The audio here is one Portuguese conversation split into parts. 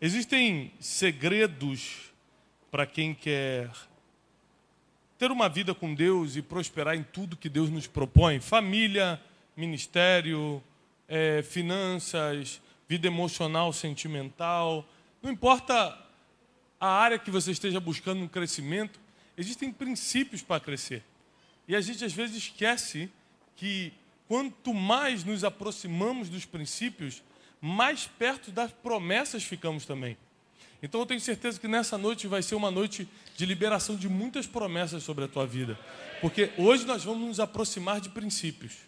Existem segredos para quem quer ter uma vida com Deus e prosperar em tudo que Deus nos propõe? Família, ministério, finanças, vida emocional, sentimental. Não importa a área que você esteja buscando um crescimento, existem princípios para crescer. E a gente às vezes esquece que quanto mais nos aproximamos dos princípios, mais perto das promessas ficamos também. Então eu tenho certeza que nessa noite vai ser uma noite de liberação de muitas promessas sobre a tua vida. Porque hoje nós vamos nos aproximar de princípios.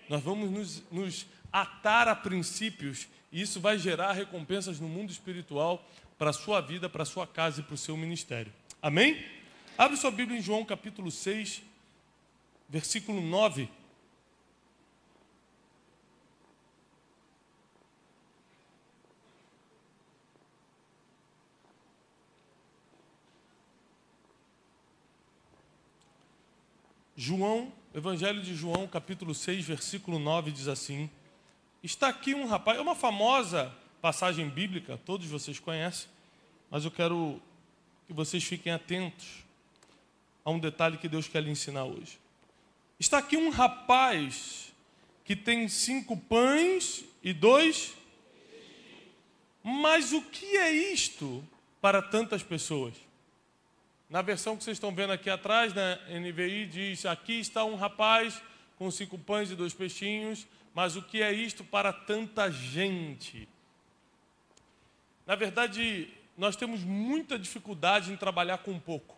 Nós vamos nos atar a princípios e isso vai gerar recompensas no mundo espiritual para a sua vida, para a sua casa e para o seu ministério. Amém? Abre sua Bíblia em João capítulo 6, versículo 9. Evangelho de João, capítulo 6, versículo 9, diz assim: está aqui um rapaz, é uma famosa passagem bíblica, todos vocês conhecem, mas eu quero que vocês fiquem atentos a um detalhe que Deus quer lhe ensinar hoje. Está aqui um rapaz que tem 5 pães e 2, mas o que é isto para tantas pessoas? Na versão que vocês estão vendo aqui atrás, na NVI, diz: aqui está um rapaz com 5 pães e 2 peixinhos, mas o que é isto para tanta gente? Na verdade, nós temos muita dificuldade em trabalhar com pouco.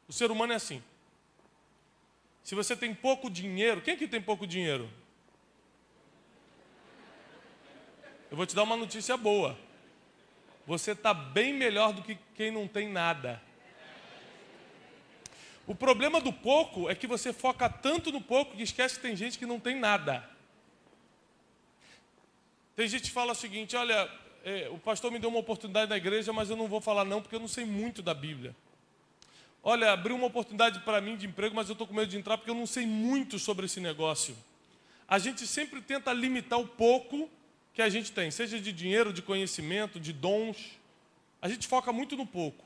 O ser humano é assim. Se você tem pouco dinheiro, quem aqui tem pouco dinheiro? Eu vou te dar uma notícia boa. Você está bem melhor do que quem não tem nada. O problema do pouco é que você foca tanto no pouco que esquece que tem gente que não tem nada. Tem gente que fala o seguinte: olha, o pastor me deu uma oportunidade na igreja, mas eu não vou falar não, porque eu não sei muito da Bíblia. Olha, abriu uma oportunidade para mim de emprego, mas eu estou com medo de entrar porque eu não sei muito sobre esse negócio. A gente sempre tenta limitar o pouco que a gente tem, seja de dinheiro, de conhecimento, de dons. A gente foca muito no pouco.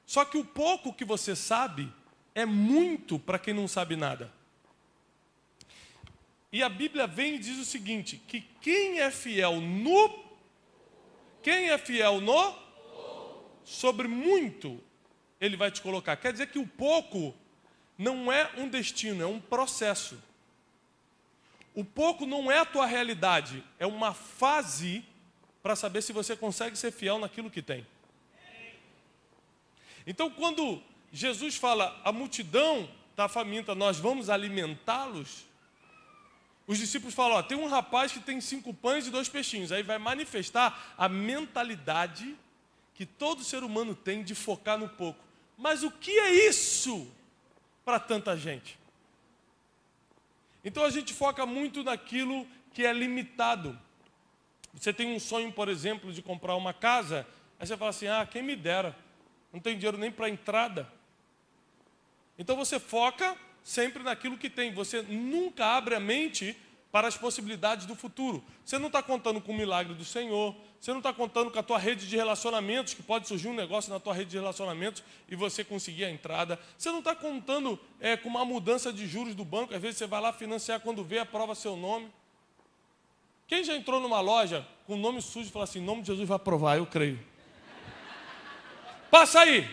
Só que o pouco que você sabe é muito para quem não sabe nada. E a Bíblia vem e diz o seguinte, que quem é fiel no sobre muito, ele vai te colocar. Quer dizer que o pouco não é um destino, é um processo. O pouco não é a tua realidade, é uma fase para saber se você consegue ser fiel naquilo que tem. Então, quando Jesus fala, a multidão está faminta, nós vamos alimentá-los, os discípulos falam, tem um rapaz que tem 5 pães e 2 peixinhos. Aí vai manifestar a mentalidade que todo ser humano tem de focar no pouco. Mas o que é isso para tanta gente? Então a gente foca muito naquilo que é limitado. Você tem um sonho, por exemplo, de comprar uma casa, aí você fala assim, quem me dera, não tem dinheiro nem para entrada. Então você foca sempre naquilo que tem. Você nunca abre a mente para as possibilidades do futuro. Você não está contando com o milagre do Senhor. Você não está contando com a tua rede de relacionamentos, que pode surgir um negócio na tua rede de relacionamentos e você conseguir a entrada. Você não está contando com uma mudança de juros do banco. Às vezes você vai lá financiar, quando vê, aprova seu nome. Quem já entrou numa loja com o nome sujo e fala assim, em nome de Jesus vai aprovar, eu creio. Passa aí,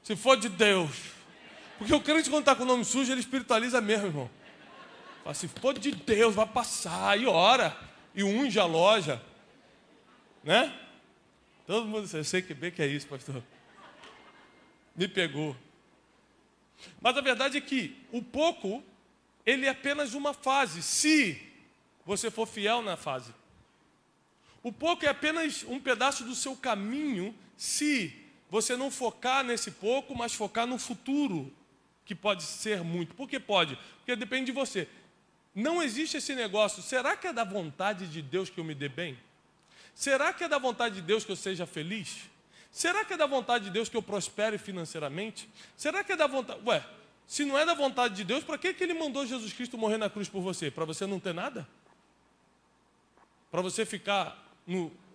se for de Deus. Porque o crente, quando está com o nome sujo, ele espiritualiza mesmo, irmão. Fala assim, pô, de Deus, vai passar. E ora, e unge a loja. Né? Todo mundo, eu sei que bem que é isso, pastor. Me pegou. Mas a verdade é que o pouco, ele é apenas uma fase, se você for fiel na fase. O pouco é apenas um pedaço do seu caminho, se você não focar nesse pouco, mas focar no futuro, que pode ser muito. Por que pode? Porque depende de você. Não existe esse negócio, será que é da vontade de Deus que eu me dê bem? Será que é da vontade de Deus que eu seja feliz? Será que é da vontade de Deus que eu prospere financeiramente? Será que é da vontade... se não é da vontade de Deus, para que Ele mandou Jesus Cristo morrer na cruz por você? Para você não ter nada? Para você ficar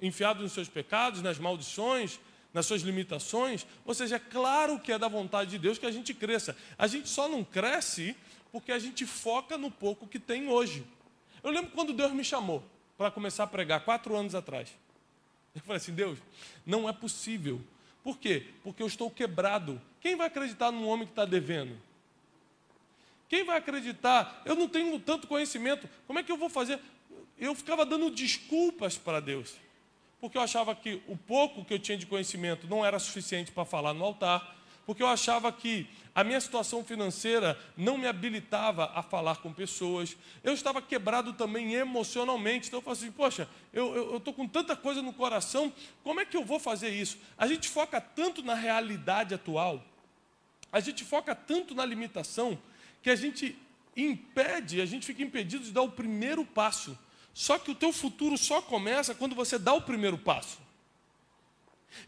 enfiado nos seus pecados, nas maldições, nas suas limitações. Ou seja, é claro que é da vontade de Deus que a gente cresça. A gente só não cresce porque a gente foca no pouco que tem hoje. Eu lembro quando Deus me chamou para começar a pregar, 4 anos atrás. Eu falei assim, Deus, não é possível. Por quê? Porque eu estou quebrado. Quem vai acreditar num homem que está devendo? Quem vai acreditar? Eu não tenho tanto conhecimento. Como é que eu vou fazer? Eu ficava dando desculpas para Deus. Porque eu achava que o pouco que eu tinha de conhecimento não era suficiente para falar no altar. Porque eu achava que a minha situação financeira não me habilitava a falar com pessoas. Eu estava quebrado também emocionalmente. Então eu falei assim, poxa, eu estou com tanta coisa no coração, como é que eu vou fazer isso? A gente foca tanto na realidade atual, a gente foca tanto na limitação, que a gente fica impedido de dar o primeiro passo. Só que o teu futuro só começa quando você dá o primeiro passo.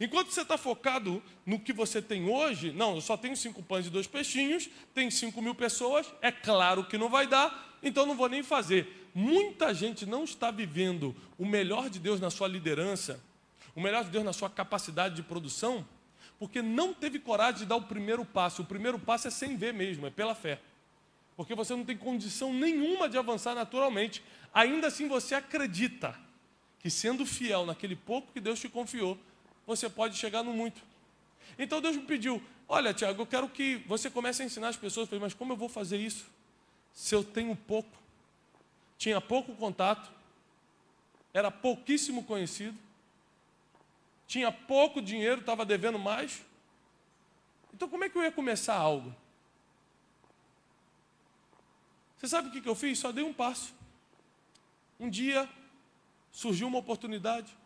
Enquanto você está focado no que você tem hoje, não, eu só tenho 5 pães e 2 peixinhos, tem 5.000 pessoas, é claro que não vai dar, então não vou nem fazer. Muita gente não está vivendo o melhor de Deus na sua liderança, o melhor de Deus na sua capacidade de produção, porque não teve coragem de dar o primeiro passo. O primeiro passo é sem ver mesmo, é pela fé. Porque você não tem condição nenhuma de avançar naturalmente. Ainda assim você acredita que sendo fiel naquele pouco que Deus te confiou, você pode chegar no muito. Então Deus me pediu, olha Tiago, eu quero que você comece a ensinar as pessoas. Eu falei, mas como eu vou fazer isso? Se eu tenho pouco, tinha pouco contato, era pouquíssimo conhecido, tinha pouco dinheiro, estava devendo mais. Então como é que eu ia começar algo? Você sabe o que eu fiz? Só dei um passo. Um dia surgiu uma oportunidade.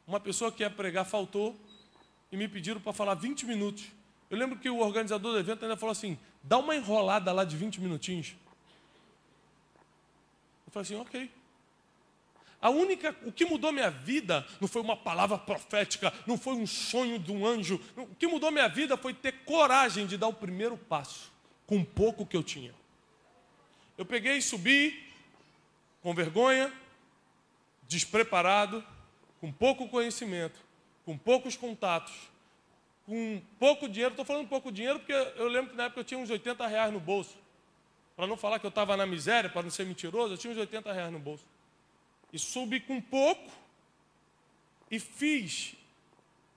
Uma pessoa que ia pregar faltou e me pediram para falar 20 minutos. Eu lembro que o organizador do evento ainda falou assim, dá uma enrolada lá de 20 minutinhos. Eu falei assim, ok. O que mudou minha vida não foi uma palavra profética, não foi um sonho de um anjo. O que mudou minha vida foi ter coragem de dar o primeiro passo com o pouco que eu tinha. Eu peguei e subi com vergonha, despreparado, com pouco conhecimento, com poucos contatos, com pouco dinheiro. Estou falando pouco dinheiro porque eu lembro que na época eu tinha uns R$80 no bolso. Para não falar que eu estava na miséria, para não ser mentiroso, eu tinha uns R$80 no bolso. E subi com pouco e fiz,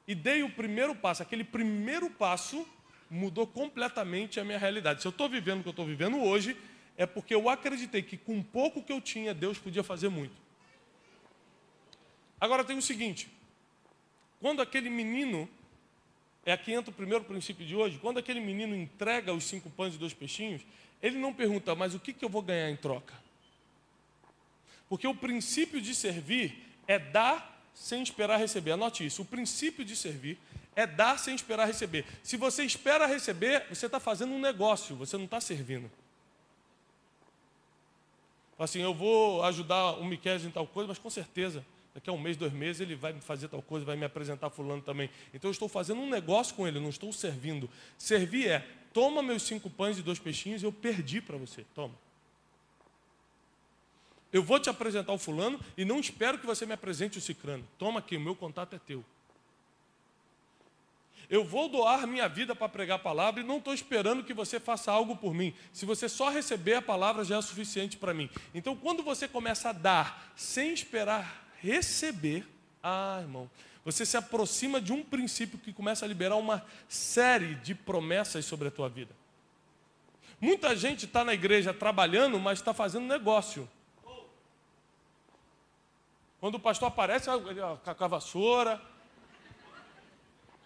e dei o primeiro passo. Aquele primeiro passo mudou completamente a minha realidade. Se eu estou vivendo o que eu estou vivendo hoje, é porque eu acreditei que com pouco que eu tinha, Deus podia fazer muito. Agora tem o seguinte, quando aquele menino, aqui entra o primeiro princípio de hoje, quando aquele menino entrega os 5 pães e 2 peixinhos, ele não pergunta, mas o que eu vou ganhar em troca? Porque o princípio de servir é dar sem esperar receber. Anote isso, o princípio de servir é dar sem esperar receber. Se você espera receber, você está fazendo um negócio, você não está servindo. Assim, eu vou ajudar o Miquel em tal coisa, mas com certeza, daqui a 1 mês, 2 meses, ele vai me fazer tal coisa, vai me apresentar fulano também. Então eu estou fazendo um negócio com ele, não estou servindo. Servir é, toma meus 5 pães e 2 peixinhos, eu perdi para você, toma. Eu vou te apresentar o fulano e não espero que você me apresente o cicrano. Toma aqui, o meu contato é teu. Eu vou doar minha vida para pregar a palavra e não estou esperando que você faça algo por mim. Se você só receber a palavra, já é suficiente para mim. Então, quando você começa a dar sem esperar receber, irmão, você se aproxima de um princípio que começa a liberar uma série de promessas sobre a tua vida. Muita gente está na igreja trabalhando, mas está fazendo negócio. Quando o pastor aparece, com a vassoura.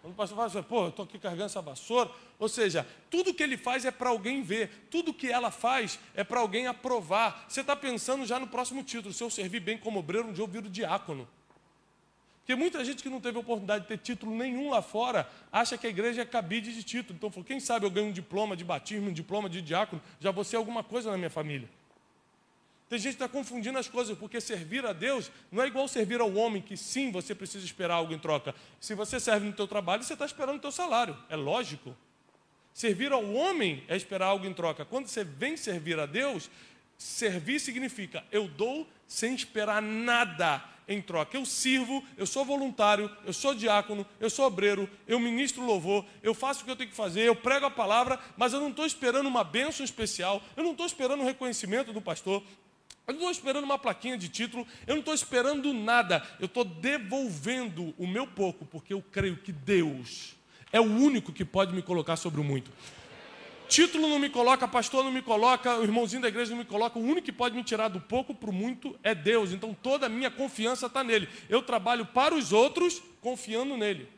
Quando o pastor fala assim, pô, eu estou aqui carregando essa vassoura. Ou seja, tudo que ele faz é para alguém ver. Tudo que ela faz é para alguém aprovar. Você está pensando já no próximo título. Se eu servir bem como obreiro, um dia eu viro diácono. Porque muita gente que não teve oportunidade de ter título nenhum lá fora, acha que a igreja é cabide de título. Então, quem sabe eu ganho um diploma de batismo, um diploma de diácono, já vou ser alguma coisa na minha família. Tem gente que está confundindo as coisas, porque servir a Deus não é igual servir ao homem, que sim, você precisa esperar algo em troca. Se você serve no teu trabalho, você está esperando o teu salário, é lógico. Servir ao homem é esperar algo em troca. Quando você vem servir a Deus, servir significa, eu dou sem esperar nada. em troca. Eu sirvo, eu sou voluntário, eu sou diácono, eu sou obreiro, eu ministro louvor, eu faço o que eu tenho que fazer, eu prego a palavra, mas eu não estou esperando uma bênção especial, eu não estou esperando o reconhecimento do pastor, eu não estou esperando uma plaquinha de título, eu não estou esperando nada, eu estou devolvendo o meu pouco, porque eu creio que Deus é o único que pode me colocar sobre o muito. Título não me coloca, pastor não me coloca, o irmãozinho da igreja não me coloca. O único que pode me tirar do pouco para o muito é Deus. Então toda a minha confiança está nele. Eu trabalho para os outros confiando nele.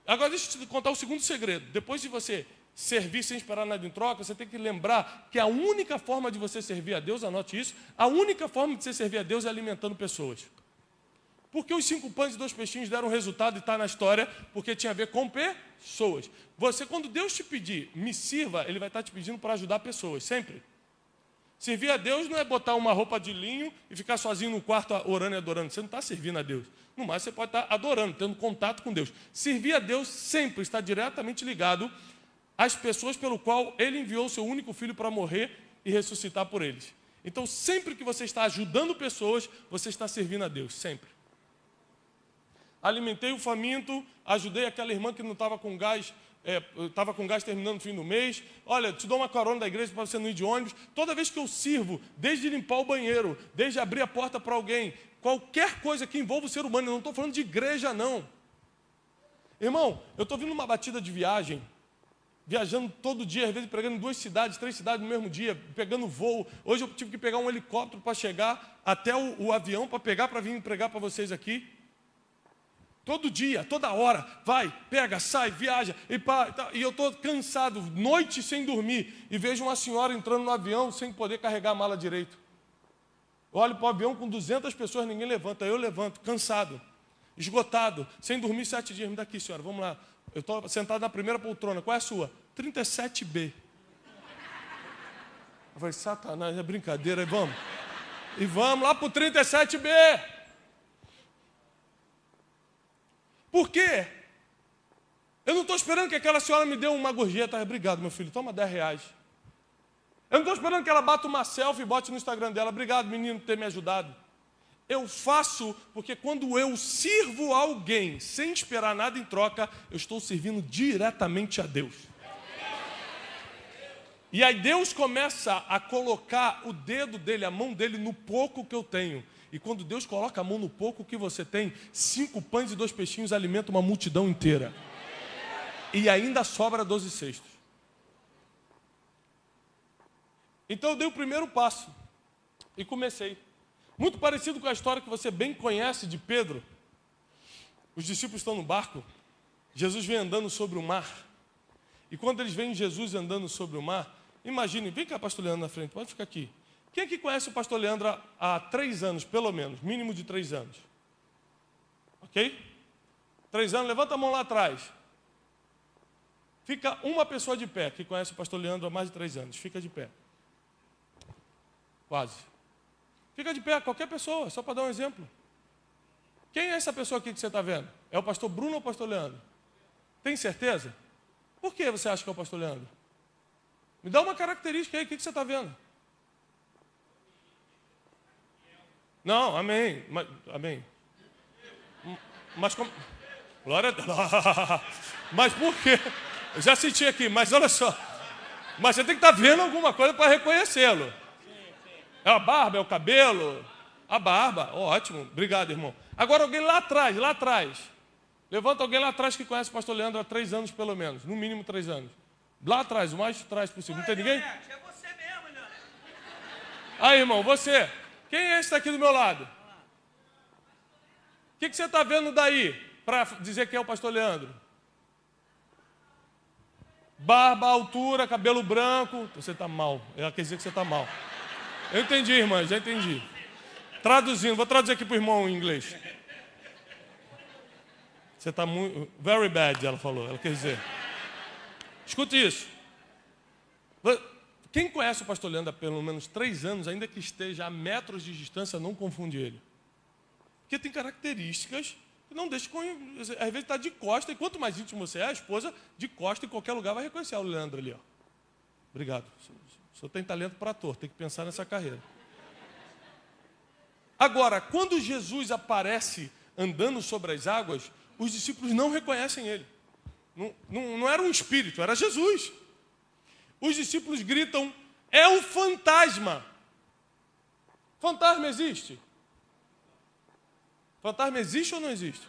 Agora deixa eu te contar o segundo segredo. Depois de você servir sem esperar nada em troca, você tem que lembrar que a única forma de você servir a Deus, anote isso, a única forma de você servir a Deus é alimentando pessoas. Porque os 5 pães e 2 peixinhos deram resultado e está na história, porque tinha a ver com pessoas. Você, quando Deus te pedir, me sirva, Ele vai estar te pedindo para ajudar pessoas, sempre. Servir a Deus não é botar uma roupa de linho e ficar sozinho no quarto orando e adorando. Você não está servindo a Deus. No mais, você pode estar adorando, tendo contato com Deus. Servir a Deus sempre está diretamente ligado às pessoas pelo qual Ele enviou o seu único filho para morrer e ressuscitar por eles. Então, sempre que você está ajudando pessoas, você está servindo a Deus, sempre. Alimentei o faminto, ajudei aquela irmã que não estava com gás, estava com gás terminando no fim do mês. Olha, te dou uma carona da igreja para você não ir de ônibus. Toda vez que eu sirvo, desde limpar o banheiro, desde abrir a porta para alguém, qualquer coisa que envolva o ser humano, eu não estou falando de igreja, não. Irmão, eu estou vindo numa batida de viagem, viajando todo dia, às vezes pregando em 2 cidades, 3 cidades no mesmo dia, pegando voo. Hoje eu tive que pegar um helicóptero para chegar até o avião, para vir pregar para vocês aqui. Todo dia, toda hora, vai, pega, sai, viaja, e eu estou cansado, noite sem dormir, e vejo uma senhora entrando no avião sem poder carregar a mala direito. Olho para o avião com 200 pessoas, ninguém levanta, eu levanto, cansado, esgotado, sem dormir 7 dias. Me dá aqui, senhora, vamos lá. Eu estou sentado na primeira poltrona, qual é a sua? 37B. Eu falei, Satanás, é brincadeira, vamos. E vamos lá para o 37B. Por quê? Eu não estou esperando que aquela senhora me dê uma gorjeta. Obrigado, meu filho, toma R$10. Eu não estou esperando que ela bata uma selfie e bote no Instagram dela. Obrigado, menino, por ter me ajudado. Eu faço porque quando eu sirvo alguém sem esperar nada em troca, eu estou servindo diretamente a Deus. E aí Deus começa a colocar o dedo dele, a mão dele no pouco que eu tenho. E quando Deus coloca a mão no pouco que você tem, 5 pães e 2 peixinhos alimentam uma multidão inteira. E ainda sobra 12 cestos. Então eu dei o primeiro passo e comecei. Muito parecido com a história que você bem conhece de Pedro. Os discípulos estão no barco, Jesus vem andando sobre o mar. E quando eles veem Jesus andando sobre o mar, imagine, vem cá, pastor Leandro, na frente, pode ficar aqui. Quem aqui conhece o pastor Leandro há 3 anos, pelo menos, mínimo de 3 anos? Ok? 3 anos, levanta a mão lá atrás. Fica uma pessoa de pé, que conhece o pastor Leandro há mais de 3 anos. Fica de pé. Quase. Fica de pé, qualquer pessoa, só para dar um exemplo. Quem é essa pessoa aqui que você está vendo? É o pastor Bruno ou o pastor Leandro? Tem certeza? Por que você acha que é o pastor Leandro? Me dá uma característica aí, o que você está vendo? Não, amém. Amém. Mas como... Glória a Deus. Mas por quê? Eu já senti aqui, mas olha só. Mas você tem que estar vendo alguma coisa para reconhecê-lo. É a barba, é o cabelo? A barba, ótimo. Obrigado, irmão. Agora alguém lá atrás. Levanta alguém lá atrás que conhece o pastor Leandro há 3 anos, pelo menos. No mínimo 3 anos. Lá atrás, o mais atrás possível. Não tem ninguém? É você mesmo, Leandro. Aí, irmão, você. Quem é esse que está aqui do meu lado? O que você está vendo daí para dizer que é o pastor Leandro? Barba, altura, cabelo branco. Você está mal. Ela quer dizer que você está mal. Eu entendi, irmã, já entendi. Traduzindo, vou traduzir aqui para o irmão em inglês. Você está muito... Very bad, ela falou. Ela quer dizer. Escute isso. Quem conhece o pastor Leandro há pelo menos 3 anos, ainda que esteja a metros de distância, não confunde ele. Porque tem características que não deixam... Às vezes está de costa, e quanto mais íntimo você é, a esposa de costa em qualquer lugar vai reconhecer o Leandro ali. Ó. Obrigado. O senhor tem talento para ator, tem que pensar nessa carreira. Agora, quando Jesus aparece andando sobre as águas, os discípulos não reconhecem ele. Não era um espírito, era Jesus. Os discípulos gritam, é um fantasma. Fantasma existe? Fantasma existe ou não existe?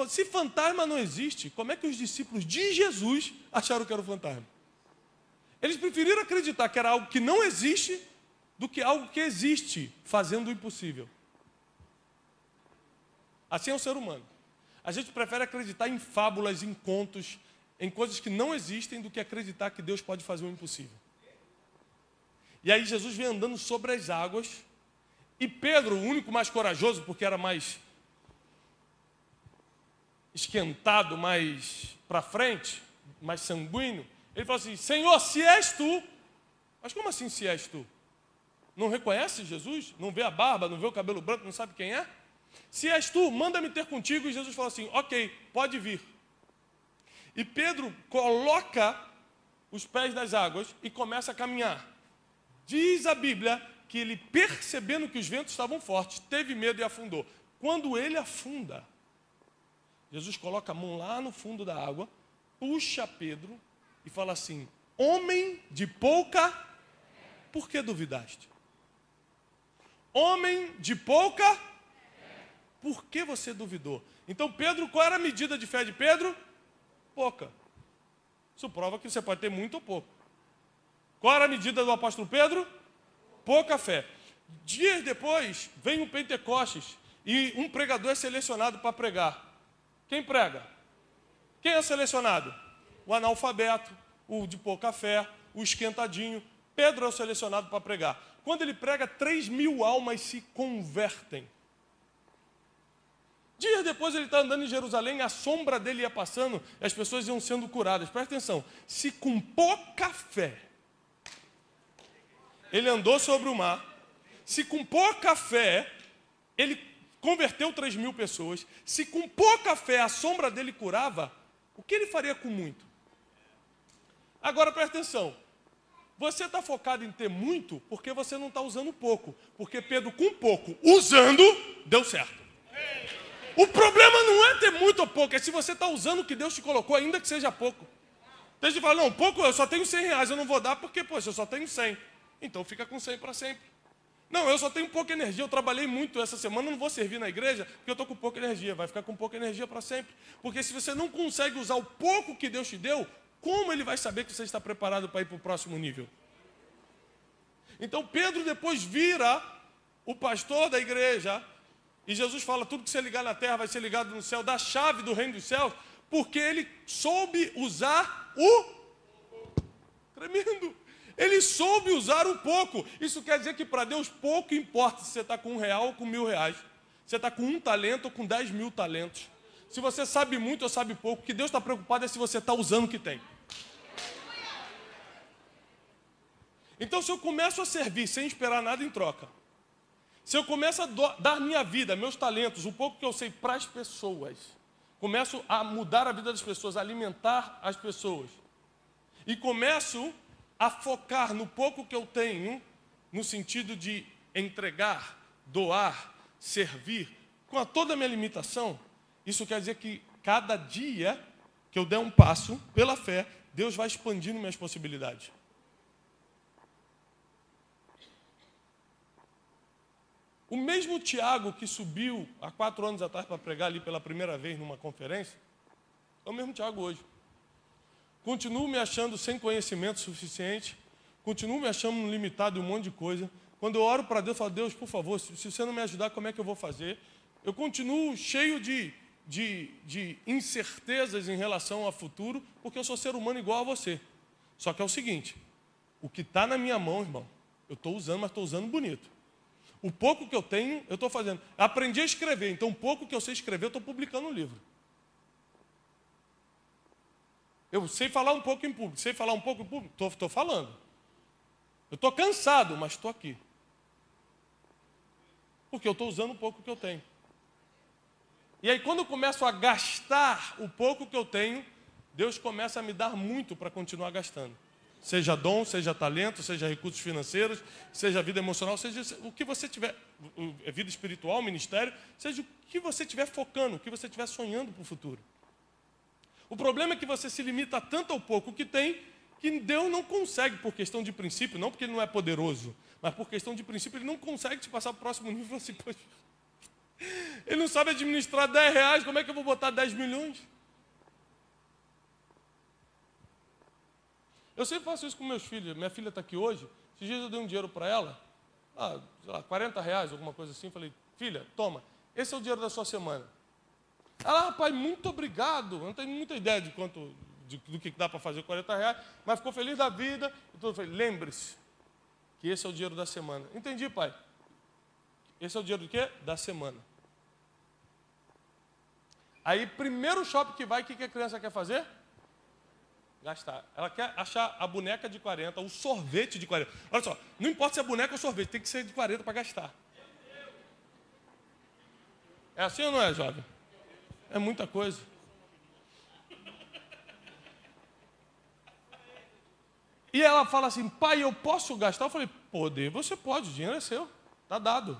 Se fantasma não existe, como é que os discípulos de Jesus acharam que era um fantasma? Eles preferiram acreditar que era algo que não existe do que algo que existe, fazendo o impossível. Assim é o ser humano. A gente prefere acreditar em fábulas, em contos, em coisas que não existem, do que acreditar que Deus pode fazer o impossível. E aí Jesus vem andando sobre as águas, e Pedro, o único mais corajoso, porque era mais esquentado, mais para frente, mais sanguíneo, ele falou assim, Senhor, se és tu. Mas como assim se és tu? Não reconhece Jesus? Não vê a barba, não vê o cabelo branco, não sabe quem é? Se és tu, manda-me ter contigo. E Jesus falou assim, ok, pode vir. E Pedro coloca os pés nas águas e começa a caminhar. Diz a Bíblia que ele, percebendo que os ventos estavam fortes, teve medo e afundou. Quando ele afunda, Jesus coloca a mão lá no fundo da água, puxa Pedro e fala assim, homem de pouca, por que duvidaste? Homem de pouca, por que você duvidou? Então Pedro, qual era a medida de fé de Pedro? Pouca. Isso prova que você pode ter muito ou pouco. Qual era a medida do apóstolo Pedro? Pouca fé. Dias depois, vem o Pentecostes e um pregador é selecionado para pregar. Quem prega? Quem é selecionado? O analfabeto, o de pouca fé, o esquentadinho. Pedro é o selecionado para pregar. Quando ele prega, 3.000 almas se convertem. Dias depois ele está andando em Jerusalém, a sombra dele ia passando, e as pessoas iam sendo curadas. Presta atenção, se com pouca fé, ele andou sobre o mar, se com pouca fé, ele converteu 3.000 pessoas, se com pouca fé a sombra dele curava, o que ele faria com muito? Agora presta atenção, você está focado em ter muito, porque você não está usando pouco, porque Pedro com pouco, usando, deu certo. O problema não é ter muito ou pouco, é se você está usando o que Deus te colocou, ainda que seja pouco. Tem gente que fala, não, pouco, eu só tenho 100 reais, eu não vou dar porque, poxa, eu só tenho 100. Então fica com 100 para sempre. Não, eu só tenho pouca energia, eu trabalhei muito essa semana, eu não vou servir na igreja porque eu estou com pouca energia. Vai ficar com pouca energia para sempre. Porque se você não consegue usar o pouco que Deus te deu, como ele vai saber que você está preparado para ir para o próximo nível? Então Pedro depois vira o pastor da igreja, e Jesus fala, tudo que você ligar na terra vai ser ligado no céu, dá a chave do reino dos céus, porque ele soube usar o tremendo. Ele soube usar o pouco. Isso quer dizer que para Deus pouco importa se você está com R$1 ou com R$1.000. Se você está com 1 talento ou com 10.000 talentos. Se você sabe muito ou sabe pouco, o que Deus está preocupado é se você está usando o que tem. Então, se eu começo a servir sem esperar nada em troca, se eu começo a dar minha vida, meus talentos, o pouco que eu sei para as pessoas, começo a mudar a vida das pessoas, a alimentar as pessoas, e começo a focar no pouco que eu tenho, no sentido de entregar, doar, servir, com toda a minha limitação, isso quer dizer que cada dia que eu der um passo, pela fé, Deus vai expandindo minhas possibilidades. O mesmo Tiago que subiu há 4 anos atrás para pregar ali pela primeira vez numa conferência, é o mesmo Tiago hoje. Continuo me achando sem conhecimento suficiente, continuo me achando limitado em um monte de coisa. Quando eu oro para Deus, eu falo, Deus, por favor, se você não me ajudar, como é que eu vou fazer? Eu continuo cheio de incertezas em relação ao futuro, porque eu sou ser humano igual a você. Só que é o seguinte, o que está na minha mão, irmão, eu estou usando, mas estou usando bonito. O pouco que eu tenho, eu estou fazendo. Aprendi a escrever, então o pouco que eu sei escrever, eu estou publicando um livro. Eu sei falar um pouco em público, sei falar um pouco em público, estou falando. Eu estou cansado, mas estou aqui. Porque eu estou usando o pouco que eu tenho. E aí quando eu começo a gastar o pouco que eu tenho, Deus começa a me dar muito para continuar gastando. Seja dom, seja talento, seja recursos financeiros, seja vida emocional, seja o que você tiver, vida espiritual, ministério, seja o que você estiver focando, o que você estiver sonhando para o futuro. O problema é que você se limita tanto ao pouco que tem, que Deus não consegue, por questão de princípio, não porque Ele não é poderoso, mas por questão de princípio, Ele não consegue te passar para o próximo nível assim, poxa, Ele não sabe administrar R$10, como é que eu vou botar 10 milhões? Eu sempre faço isso com meus filhos. Minha filha está aqui hoje. Esses dias eu dei um dinheiro para ela, sei lá, R$40, alguma coisa assim. Falei, filha, toma, esse é o dinheiro da sua semana. Ela, pai, muito obrigado. Eu não tenho muita ideia de quanto, do que dá para fazer com R$40, mas ficou feliz da vida. Então eu falei, lembre-se que esse é o dinheiro da semana. Entendi, pai. Esse é o dinheiro do quê? Da semana. Aí, primeiro shopping que vai, o que a criança quer fazer? Gastar. Ela quer achar a boneca de 40, o sorvete de 40. Olha só, não importa se é boneca ou sorvete, tem que ser de 40 para gastar. É assim ou não é, jovem? É muita coisa. E ela fala assim, pai, eu posso gastar? Eu falei, poder, você pode, o dinheiro é seu, está dado.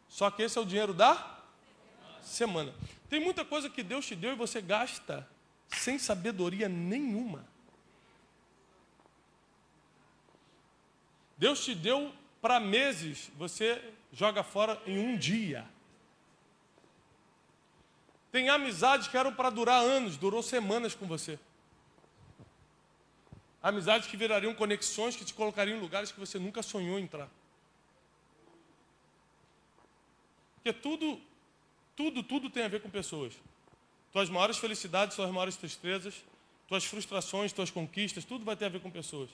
Só que esse é o dinheiro da semana. Tem muita coisa que Deus te deu e você gasta sem sabedoria nenhuma. Deus te deu para meses, você joga fora em um dia. Tem amizades que eram para durar anos, durou semanas com você. Amizades que virariam conexões que te colocariam em lugares que você nunca sonhou entrar. Porque tudo tem a ver com pessoas. Tuas maiores felicidades, tuas maiores tristezas, tuas frustrações, tuas conquistas, tudo vai ter a ver com pessoas.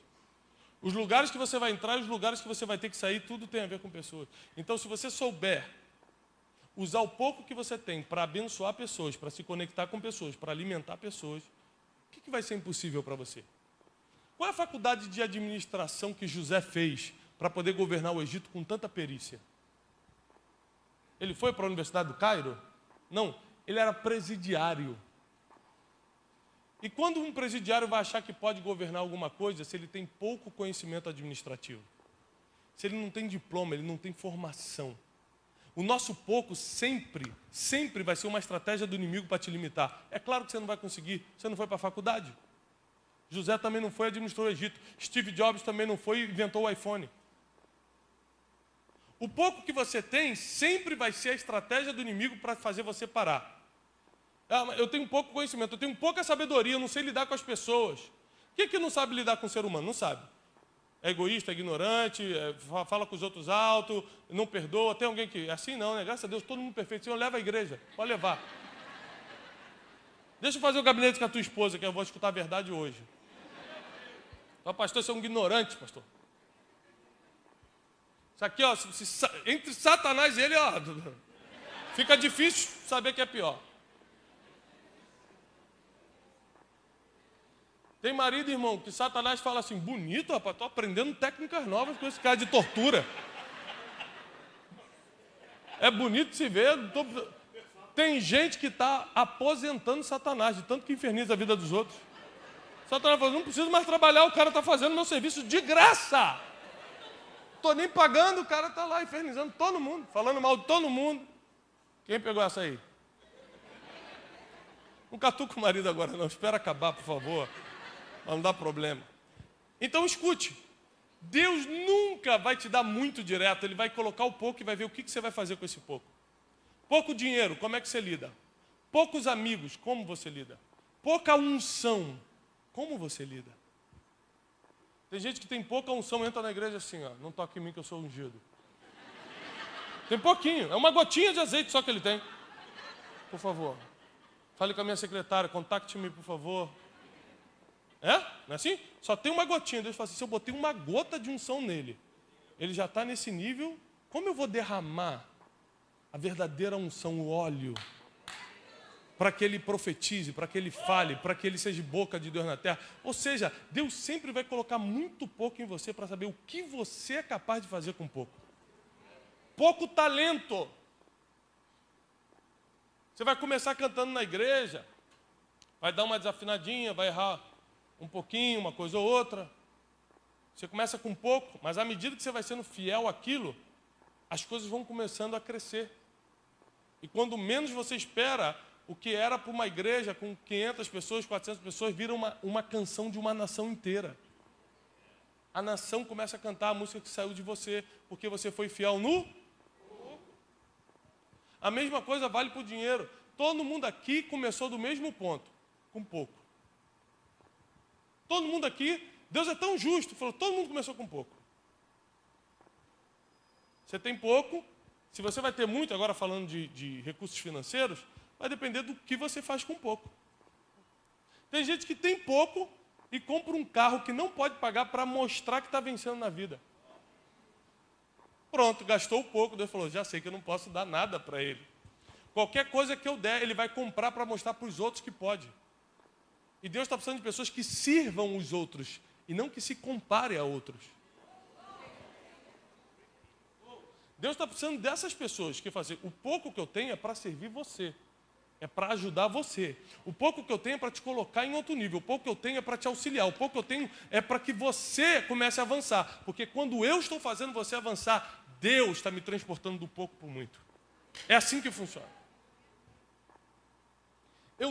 Os lugares que você vai entrar e os lugares que você vai ter que sair, tudo tem a ver com pessoas. Então, se você souber usar o pouco que você tem para abençoar pessoas, para se conectar com pessoas, para alimentar pessoas, o que vai ser impossível para você? Qual é a faculdade de administração que José fez para poder governar o Egito com tanta perícia? Ele foi para a Universidade do Cairo? Não, ele era presidiário. E quando um presidiário vai achar que pode governar alguma coisa, se ele tem pouco conhecimento administrativo? Se ele não tem diploma, ele não tem formação. O nosso pouco sempre vai ser uma estratégia do inimigo para te limitar. É claro que você não vai conseguir, você não foi para a faculdade. José também não foi, administrou o Egito. Steve Jobs também não foi, inventou o iPhone. O pouco que você tem sempre vai ser a estratégia do inimigo para fazer você parar. Eu tenho pouco conhecimento, eu tenho pouca sabedoria, eu não sei lidar com as pessoas. Quem que não sabe lidar com o ser humano? Não sabe. É egoísta, é ignorante, fala com os outros alto, não perdoa. Tem alguém que... Assim não, né? Graças a Deus, todo mundo perfeito. Senhor, leva a igreja, pode levar. Deixa eu fazer o gabinete com a tua esposa, que eu vou escutar a verdade hoje. Fala, pastor, você é um ignorante, pastor. Isso aqui, ó, entre Satanás e ele, ó, fica difícil saber que é pior. Tem marido, irmão, que Satanás fala assim, bonito, rapaz, estou aprendendo técnicas novas com esse cara de tortura. É bonito se ver. Tem gente que está aposentando Satanás, de tanto que inferniza a vida dos outros. Satanás fala, não preciso mais trabalhar, o cara está fazendo meu serviço de graça. Estou nem pagando, o cara está lá infernizando todo mundo, falando mal de todo mundo. Quem pegou essa aí? Não catuca o marido agora não, espera acabar, por favor. Não dá problema. Então escute, Deus nunca vai te dar muito direto, Ele vai colocar o pouco e vai ver o que você vai fazer com esse pouco. Pouco dinheiro, como é que você lida? Poucos amigos, como você lida? Pouca unção, como você lida? Tem gente que tem pouca unção, entra na igreja assim, ó, não toque em mim que eu sou ungido. Tem pouquinho, é uma gotinha de azeite só que ele tem. Por favor, fale com a minha secretária, contacte-me, por favor. É? Não é assim? Só tem uma gotinha. Deus fala assim, se eu botei uma gota de unção nele, ele já está nesse nível, como eu vou derramar a verdadeira unção, o óleo, para que ele profetize, para que ele fale, para que ele seja boca de Deus na terra? Ou seja, Deus sempre vai colocar muito pouco em você para saber o que você é capaz de fazer com pouco. Pouco talento. Você vai começar cantando na igreja, vai dar uma desafinadinha, vai errar um pouquinho, uma coisa ou outra. Você começa com pouco, mas à medida que você vai sendo fiel àquilo, as coisas vão começando a crescer. E quando menos você espera, o que era para uma igreja com 500 pessoas, 400 pessoas, vira uma canção de uma nação inteira. A nação começa a cantar a música que saiu de você, porque você foi fiel no pouco. A mesma coisa vale para o dinheiro. Todo mundo aqui começou do mesmo ponto, com pouco. Todo mundo aqui, Deus é tão justo, falou, todo mundo começou com pouco. Você tem pouco, se você vai ter muito, agora falando de recursos financeiros, vai depender do que você faz com pouco. Tem gente que tem pouco e compra um carro que não pode pagar para mostrar que está vencendo na vida. Pronto, gastou pouco, Deus falou, já sei que eu não posso dar nada para ele. Qualquer coisa que eu der, ele vai comprar para mostrar para os outros que pode. E Deus está precisando de pessoas que sirvam os outros e não que se comparem a outros. Deus está precisando dessas pessoas que fazem, o pouco que eu tenho é para servir você. É para ajudar você. O pouco que eu tenho é para te colocar em outro nível. O pouco que eu tenho é para te auxiliar. O pouco que eu tenho é para que você comece a avançar. Porque quando eu estou fazendo você avançar, Deus está me transportando do pouco para o muito. É assim que funciona. Eu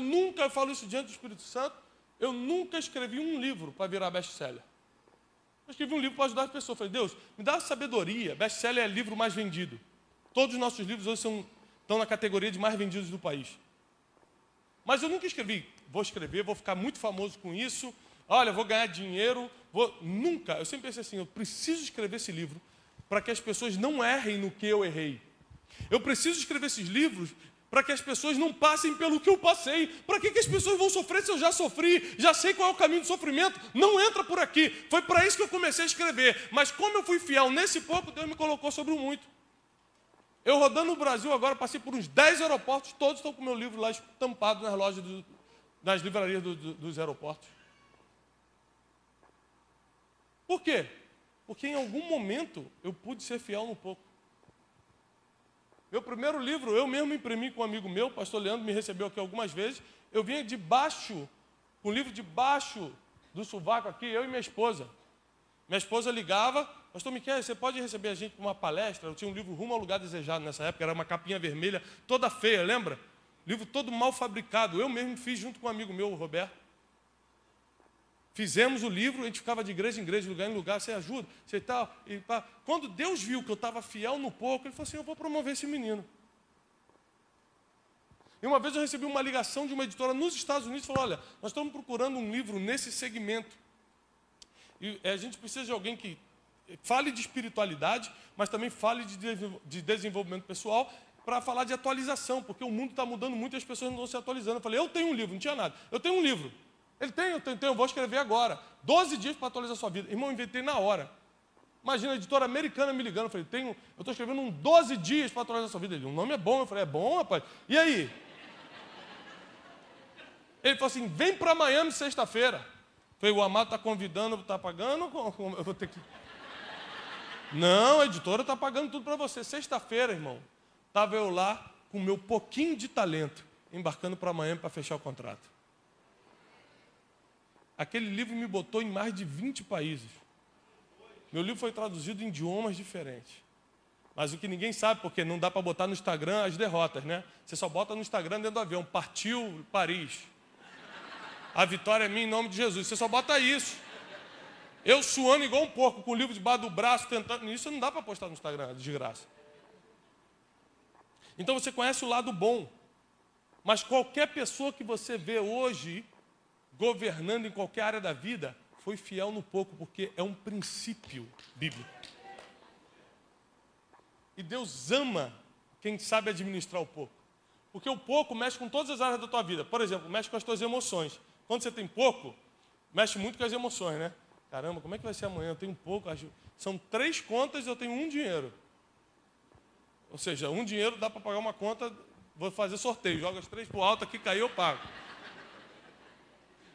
falo isso diante do Espírito Santo, eu nunca escrevi um livro para virar best-seller. Eu escrevi um livro para ajudar as pessoas. Eu falei, Deus, me dá sabedoria. Best-seller é o livro mais vendido. Todos os nossos livros hoje estão na categoria de mais vendidos do país. Mas eu nunca escrevi, vou escrever, vou ficar muito famoso com isso, olha, vou ganhar dinheiro, nunca. Eu sempre pensei assim, eu preciso escrever esse livro para que as pessoas não errem no que eu errei. Eu preciso escrever esses livros para que as pessoas não passem pelo que eu passei. Para que as pessoas vão sofrer se eu já sofri? Já sei qual é o caminho do sofrimento. Não entra por aqui. Foi para isso que eu comecei a escrever. Mas como eu fui fiel nesse pouco, Deus me colocou sobre o muito. Eu rodando no Brasil agora, passei por uns 10 aeroportos, todos estão com o meu livro lá estampado nas lojas, nas livrarias dos aeroportos. Por quê? Porque em algum momento eu pude ser fiel no pouco. Meu primeiro livro, eu mesmo imprimi com um amigo meu, o pastor Leandro me recebeu aqui algumas vezes. Eu vinha debaixo, com o livro debaixo do sovaco aqui, eu e minha esposa. Minha esposa ligava, pastor Miquel, você pode receber a gente para uma palestra? Eu tinha um livro Rumo ao Lugar Desejado nessa época, era uma capinha vermelha, toda feia, lembra? Livro todo mal fabricado, eu mesmo fiz junto com um amigo meu, o Roberto. Fizemos o livro, a gente ficava de igreja em igreja, de lugar em lugar, você ajuda, você tal. E pá. Quando Deus viu que eu estava fiel no pouco, Ele falou assim, eu vou promover esse menino. E uma vez eu recebi uma ligação de uma editora nos Estados Unidos, falou, olha, nós estamos procurando um livro nesse segmento. E a gente precisa de alguém que fale de espiritualidade, mas também fale de desenvolvimento pessoal, para falar de atualização, porque o mundo está mudando muito e as pessoas não estão se atualizando. Eu falei, eu tenho um livro, não tinha nada. Eu tenho um livro. Ele tem, eu vou escrever agora. 12 dias para atualizar a sua vida. Irmão, eu inventei na hora. Imagina, a editora americana me ligando. Eu falei, eu estou escrevendo um 12 dias para atualizar a sua vida. Ele, o nome é bom. Eu falei, é bom, rapaz? E aí? Ele falou assim, vem para Miami sexta-feira. Eu falei, o Amado está convidando, está pagando? Eu vou ter que... Não, a editora está pagando tudo para você. Sexta-feira, irmão, estava eu lá com o meu pouquinho de talento, embarcando para Miami para fechar o contrato. Aquele livro me botou em mais de 20 países. Meu livro foi traduzido em idiomas diferentes. Mas o que ninguém sabe, porque não dá para botar no Instagram as derrotas, né? Você só bota no Instagram dentro do avião. Partiu Paris. A vitória é minha em nome de Jesus. Você só bota isso. Eu suando igual um porco, com o livro debaixo do braço, tentando... Isso não dá para postar no Instagram, de graça. Então você conhece o lado bom. Mas qualquer pessoa que você vê hoje... governando em qualquer área da vida, foi fiel no pouco, porque é um princípio bíblico. E Deus ama quem sabe administrar o pouco. Porque o pouco mexe com todas as áreas da tua vida. Por exemplo, mexe com as tuas emoções. Quando você tem pouco, mexe muito com as emoções, né? Caramba, como é que vai ser amanhã? Eu tenho pouco. São 3 contas e eu tenho 1 dinheiro. Ou seja, 1 dinheiro dá para pagar uma conta, vou fazer sorteio. Joga as 3 para o alto, aqui caiu, eu pago.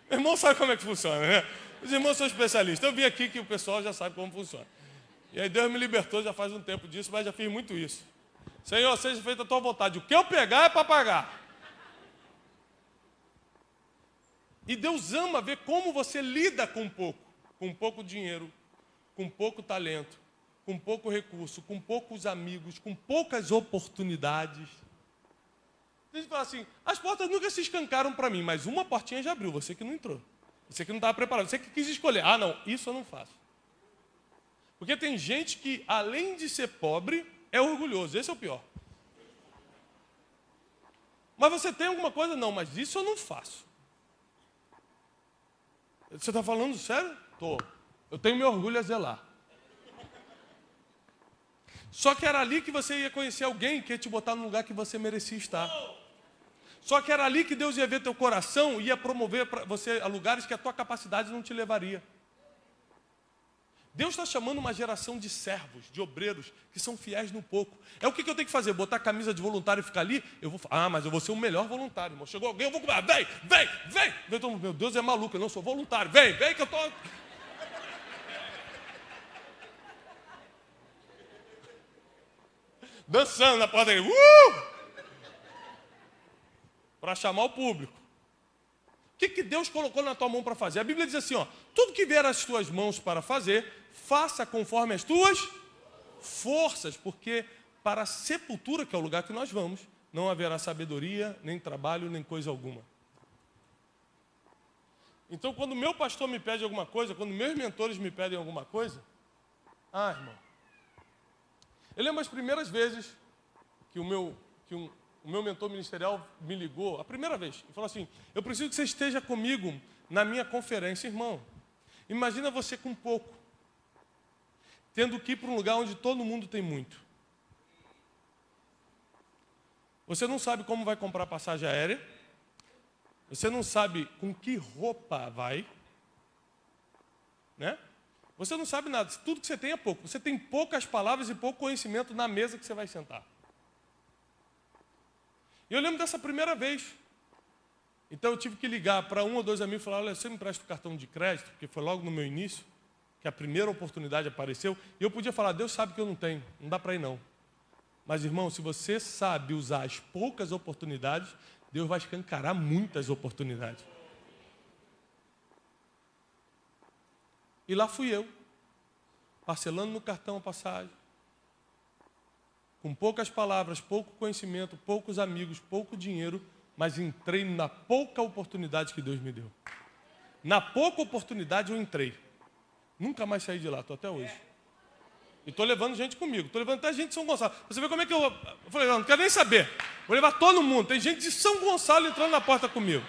Meu irmão sabe como é que funciona, né? Os irmãos são especialistas. Eu vim aqui que o pessoal já sabe como funciona. E aí Deus me libertou já faz um tempo disso, mas já fiz muito isso. Senhor, seja feita a tua vontade. O que eu pegar é para pagar. E Deus ama ver como você lida com pouco dinheiro, com pouco talento, com pouco recurso, com poucos amigos, com poucas oportunidades. A gente fala assim, as portas nunca se escancaram para mim, mas uma portinha já abriu, você que não entrou. Você que não estava preparado, você que quis escolher. Ah, não, isso eu não faço. Porque tem gente que, além de ser pobre, é orgulhoso. Esse é o pior. Mas você tem alguma coisa? Não, mas isso eu não faço. Você está falando sério? Estou. Eu tenho meu orgulho a zelar. Só que era ali que você ia conhecer alguém que ia te botar no lugar que você merecia estar. Só que era ali que Deus ia ver teu coração e ia promover para você a lugares que a tua capacidade não te levaria. Deus está chamando uma geração de servos, de obreiros, que são fiéis no pouco. É o que eu tenho que fazer? Botar a camisa de voluntário e ficar ali? Mas eu vou ser o melhor voluntário, irmão. Chegou alguém, eu vou comer. Vem. Meu Deus, é maluco, eu não sou voluntário. Vem que eu estou... Dançando na porta dele. Para chamar o público. O que Deus colocou na tua mão para fazer? A Bíblia diz assim, ó, tudo que vier às tuas mãos para fazer, faça conforme as tuas forças, porque para a sepultura, que é o lugar que nós vamos, não haverá sabedoria, nem trabalho, nem coisa alguma. Então, quando meu pastor me pede alguma coisa, quando meus mentores me pedem alguma coisa, irmão, eu lembro as primeiras vezes que o meu mentor ministerial me ligou, a primeira vez, e falou assim, eu preciso que você esteja comigo na minha conferência. Irmão, imagina você com pouco, tendo que ir para um lugar onde todo mundo tem muito. Você não sabe como vai comprar passagem aérea, você não sabe com que roupa vai, né? Você não sabe nada, tudo que você tem é pouco. Você tem poucas palavras e pouco conhecimento na mesa que você vai sentar. E eu lembro dessa primeira vez. Então eu tive que ligar para um ou dois amigos e falar, olha, você me empresta o cartão de crédito, porque foi logo no meu início, que a primeira oportunidade apareceu, e eu podia falar, Deus sabe que eu não tenho, não dá para ir não. Mas, irmão, se você sabe usar as poucas oportunidades, Deus vai escancarar muitas oportunidades. E lá fui eu, parcelando no cartão a passagem, com poucas palavras, pouco conhecimento, poucos amigos, pouco dinheiro, mas entrei na pouca oportunidade que Deus me deu. Na pouca oportunidade eu entrei. Nunca mais saí de lá, estou até hoje. E estou levando gente comigo, estou levando até gente de São Gonçalo. Você vê como é que eu falei, não quero nem saber. Vou levar todo mundo. Tem gente de São Gonçalo entrando na porta comigo.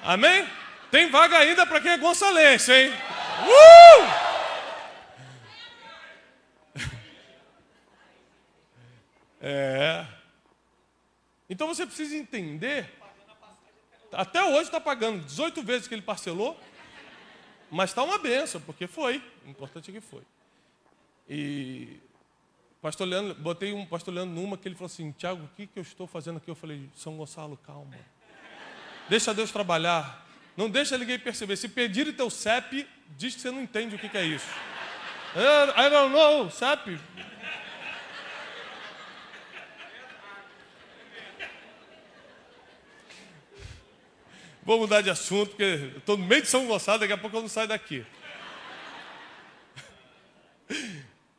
Amém? Tem vaga ainda para quem é gonçalense, hein? Então você precisa entender. Até hoje está pagando 18 vezes que ele parcelou. Mas está uma benção, porque foi. O importante é que foi. E pastor Leandro, botei um pastor Leandro numa que ele falou assim, Tiago, o que eu estou fazendo aqui? Eu falei, São Gonçalo, calma. Deixa Deus trabalhar. Não deixa ninguém perceber. Se pedirem teu CEP, diz que você não entende o que é isso. I don't know, CEP. Vou mudar de assunto, porque eu estou no meio de São Gonçalo, daqui a pouco eu não saio daqui.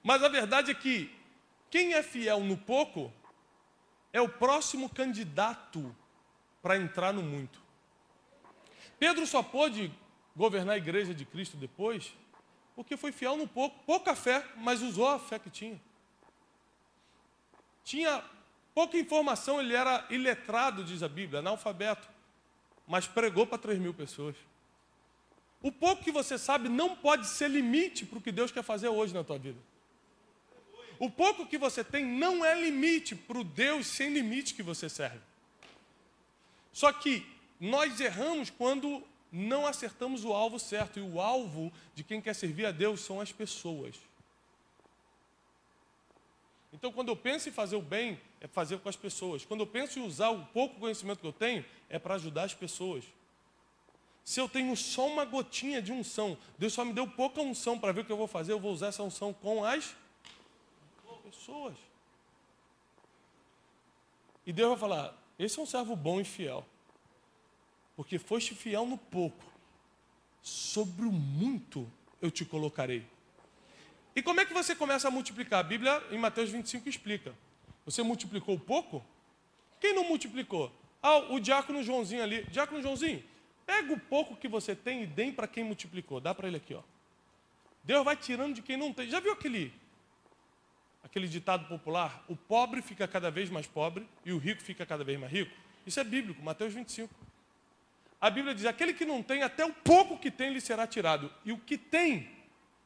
Mas a verdade é que quem é fiel no pouco é o próximo candidato para entrar no muito. Pedro só pôde governar a igreja de Cristo depois porque foi fiel no pouco. Pouca fé, mas usou a fé que tinha. Tinha pouca informação, ele era iletrado, diz a Bíblia, analfabeto. Mas pregou para 3.000 pessoas. O pouco que você sabe não pode ser limite para o que Deus quer fazer hoje na tua vida. O pouco que você tem não é limite para o Deus sem limite que você serve. Só que nós erramos quando não acertamos o alvo certo. E o alvo de quem quer servir a Deus são as pessoas. Então, quando eu penso em fazer o bem, é fazer com as pessoas. Quando eu penso em usar o pouco conhecimento que eu tenho, é para ajudar as pessoas. Se eu tenho só uma gotinha de unção, Deus só me deu pouca unção para ver o que eu vou fazer, eu vou usar essa unção com as pessoas. E Deus vai falar, esse é um servo bom e fiel. Porque foste fiel no pouco. Sobre o muito, eu te colocarei. E como é que você começa a multiplicar? A Bíblia, em Mateus 25, explica. Você multiplicou pouco? Quem não multiplicou? Ah, o diácono Joãozinho ali. Diácono Joãozinho, pega o pouco que você tem e dê para quem multiplicou. Dá para ele aqui, ó. Deus vai tirando de quem não tem. Já viu aquele ditado popular? O pobre fica cada vez mais pobre e o rico fica cada vez mais rico. Isso é bíblico, Mateus 25. A Bíblia diz, aquele que não tem, até o pouco que tem lhe será tirado. E o que tem,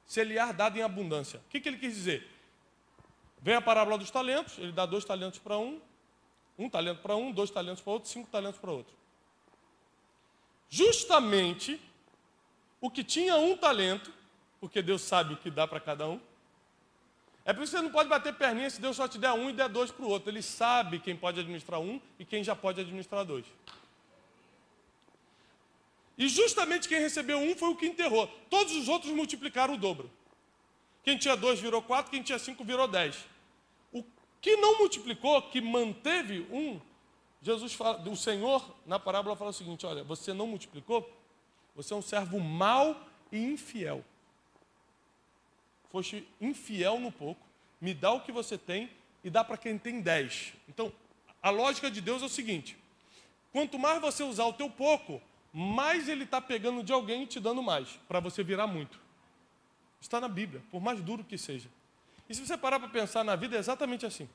se lhe há dado em abundância. O que ele quis dizer? Vem a parábola dos talentos, ele dá 2 talentos para um talento para um, 2 talentos para outro, 5 talentos para outro. Justamente o que tinha 1 talento, porque Deus sabe o que dá para cada um. É por isso que você não pode bater perninha se Deus só te der 1 e der 2 para o outro. Ele sabe quem pode administrar 1 e quem já pode administrar 2. E justamente quem recebeu 1 foi o que enterrou. Todos os outros multiplicaram o dobro. Quem tinha 2 virou 4, quem tinha 5 virou 10. O que não multiplicou, que manteve 1, Jesus fala, o Senhor, na parábola, fala o seguinte, olha, você não multiplicou, você é um servo mau e infiel. Foste infiel no pouco, me dá o que você tem e dá para quem tem 10. Então, a lógica de Deus é o seguinte, quanto mais você usar o teu pouco, mais ele está pegando de alguém e te dando mais, para você virar muito. Está na Bíblia, por mais duro que seja. E se você parar para pensar na vida, é exatamente assim.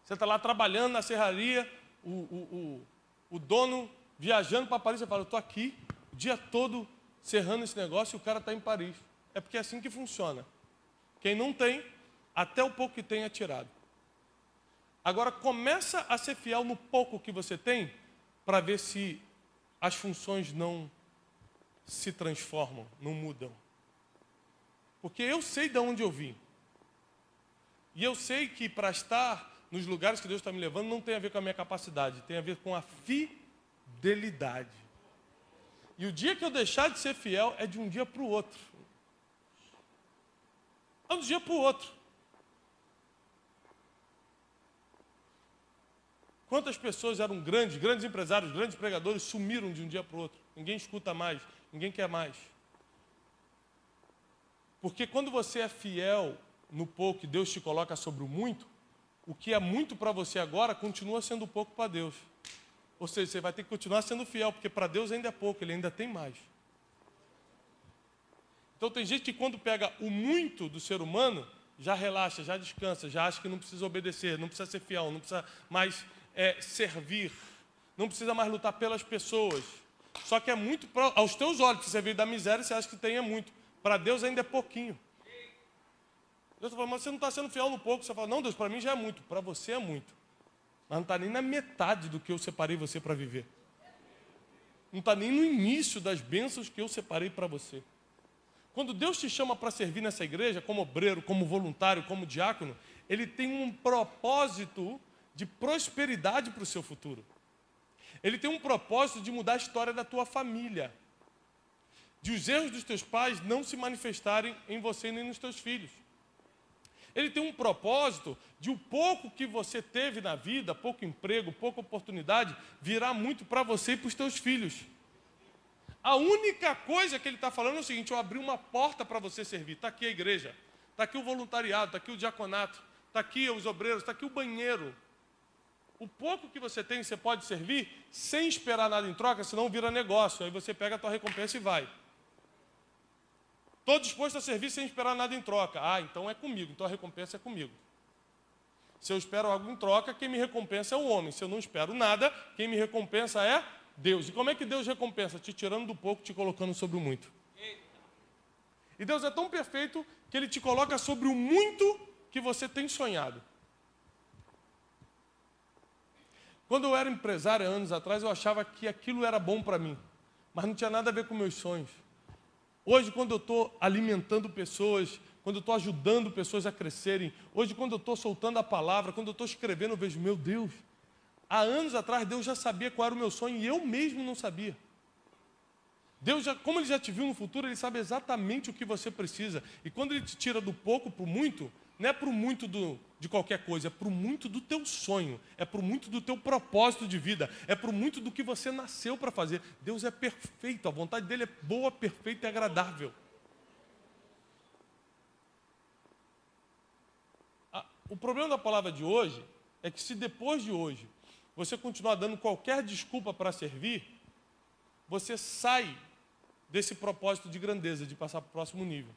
Você está lá trabalhando na serraria, o dono viajando para Paris, você fala, eu estou aqui o dia todo serrando esse negócio e o cara está em Paris. É porque é assim que funciona. Quem não tem, até o pouco que tem é tirado. Agora, começa a ser fiel no pouco que você tem, para ver se as funções não se transformam, não mudam. Porque eu sei de onde eu vim. E eu sei que para estar nos lugares que Deus está me levando não tem a ver com a minha capacidade, tem a ver com a fidelidade. E o dia que eu deixar de ser fiel é de um dia para o outro. É de um dia para o outro. Quantas pessoas eram grandes empresários, grandes pregadores, sumiram de um dia para o outro. Ninguém escuta mais, ninguém quer mais. Porque quando você é fiel no pouco e Deus te coloca sobre o muito, o que é muito para você agora continua sendo pouco para Deus. Ou seja, você vai ter que continuar sendo fiel, porque para Deus ainda é pouco, Ele ainda tem mais. Então tem gente que quando pega o muito do ser humano, já relaxa, já descansa, já acha que não precisa obedecer, não precisa ser fiel, não precisa mais servir, não precisa mais lutar pelas pessoas. Só que é muito, aos teus olhos, se você veio da miséria, você acha que tem é muito. Para Deus ainda é pouquinho. Deus fala, mas você não está sendo fiel no pouco. Você fala, não, Deus, para mim já é muito. Para você é muito. Mas não está nem na metade do que eu separei você para viver. Não está nem no início das bênçãos que eu separei para você. Quando Deus te chama para servir nessa igreja, como obreiro, como voluntário, como diácono, Ele tem um propósito de prosperidade para o seu futuro. Ele tem um propósito de mudar a história da tua família. De os erros dos teus pais não se manifestarem em você nem nos teus filhos. Ele tem um propósito de o pouco que você teve na vida, pouco emprego, pouca oportunidade, virar muito para você e para os teus filhos. A única coisa que ele está falando é o seguinte, eu abri uma porta para você servir. Está aqui a igreja, está aqui o voluntariado, está aqui o diaconato, está aqui os obreiros, está aqui o banheiro. O pouco que você tem, você pode servir sem esperar nada em troca, senão vira negócio. Aí você pega a tua recompensa e vai. Estou disposto a servir sem esperar nada em troca. Ah, então é comigo, então a recompensa é comigo. Se eu espero algo em troca, quem me recompensa é o homem. Se eu não espero nada, quem me recompensa é Deus. E como é que Deus recompensa? Te tirando do pouco, te colocando sobre o muito. E Deus é tão perfeito que Ele te coloca sobre o muito que você tem sonhado. Quando eu era empresário, anos atrás, eu achava que aquilo era bom para mim. Mas não tinha nada a ver com meus sonhos. Hoje, quando eu estou alimentando pessoas, quando eu estou ajudando pessoas a crescerem, hoje, quando eu estou soltando a palavra, quando eu estou escrevendo, eu vejo, meu Deus, há anos atrás, Deus já sabia qual era o meu sonho e eu mesmo não sabia. Deus, como Ele já te viu no futuro, Ele sabe exatamente o que você precisa. E quando Ele te tira do pouco para o muito, não é para o muito de qualquer coisa, é para o muito do teu sonho, é para o muito do teu propósito de vida, é para o muito do que você nasceu para fazer. Deus é perfeito, a vontade dele é boa, perfeita e agradável. O problema da palavra de hoje é que se depois de hoje você continuar dando qualquer desculpa para servir, você sai desse propósito de grandeza, de passar para o próximo nível.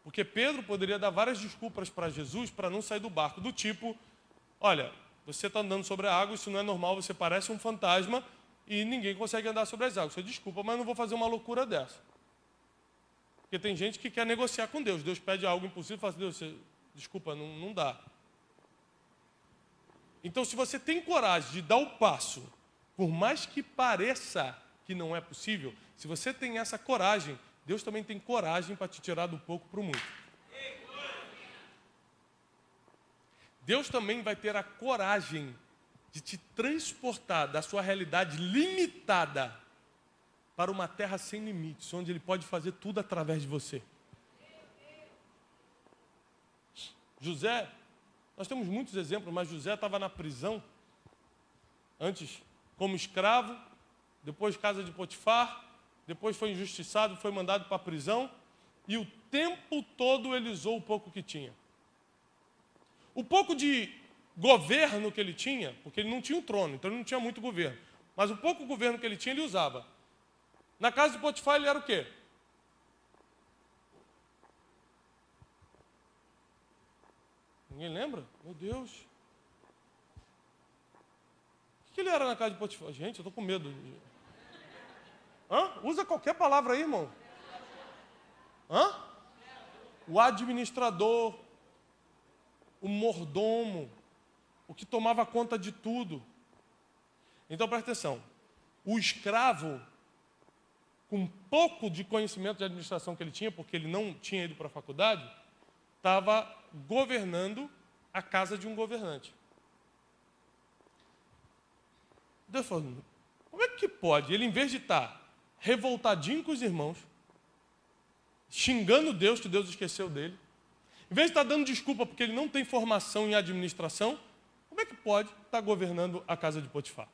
Porque Pedro poderia dar várias desculpas para Jesus para não sair do barco, do tipo, olha, você está andando sobre a água, isso não é normal, você parece um fantasma e ninguém consegue andar sobre as águas. Você desculpa, mas não vou fazer uma loucura dessa. Porque tem gente que quer negociar com Deus. Deus pede algo impossível e fala assim, Deus, desculpa, não dá. Então, se você tem coragem de dar o passo, por mais que pareça que não é possível, se você tem essa coragem, Deus também tem coragem para te tirar do pouco para o muito. Deus também vai ter a coragem de te transportar da sua realidade limitada para uma terra sem limites, onde Ele pode fazer tudo através de você. José, nós temos muitos exemplos, mas José estava na prisão, antes como escravo, depois casa de Potifar, depois foi injustiçado, foi mandado para a prisão, e o tempo todo ele usou o pouco que tinha. O pouco de governo que ele tinha, porque ele não tinha um trono, então ele não tinha muito governo, mas o pouco governo que ele tinha, ele usava. Na casa de Potifar ele era o quê? Ninguém lembra? Meu Deus. O que ele era na casa de Potifar? Gente, eu estou com medo. Usa qualquer palavra aí, irmão. O administrador, o mordomo, o que tomava conta de tudo. Então, presta atenção. O escravo, com pouco de conhecimento de administração que ele tinha, porque ele não tinha ido para a faculdade, estava governando a casa de um governante. Deus falou, como é que pode? Ele, em vez de estar revoltadinho com os irmãos, xingando Deus, que Deus esqueceu dele, em vez de estar dando desculpa porque ele não tem formação em administração, como é que pode estar governando a casa de Potifar?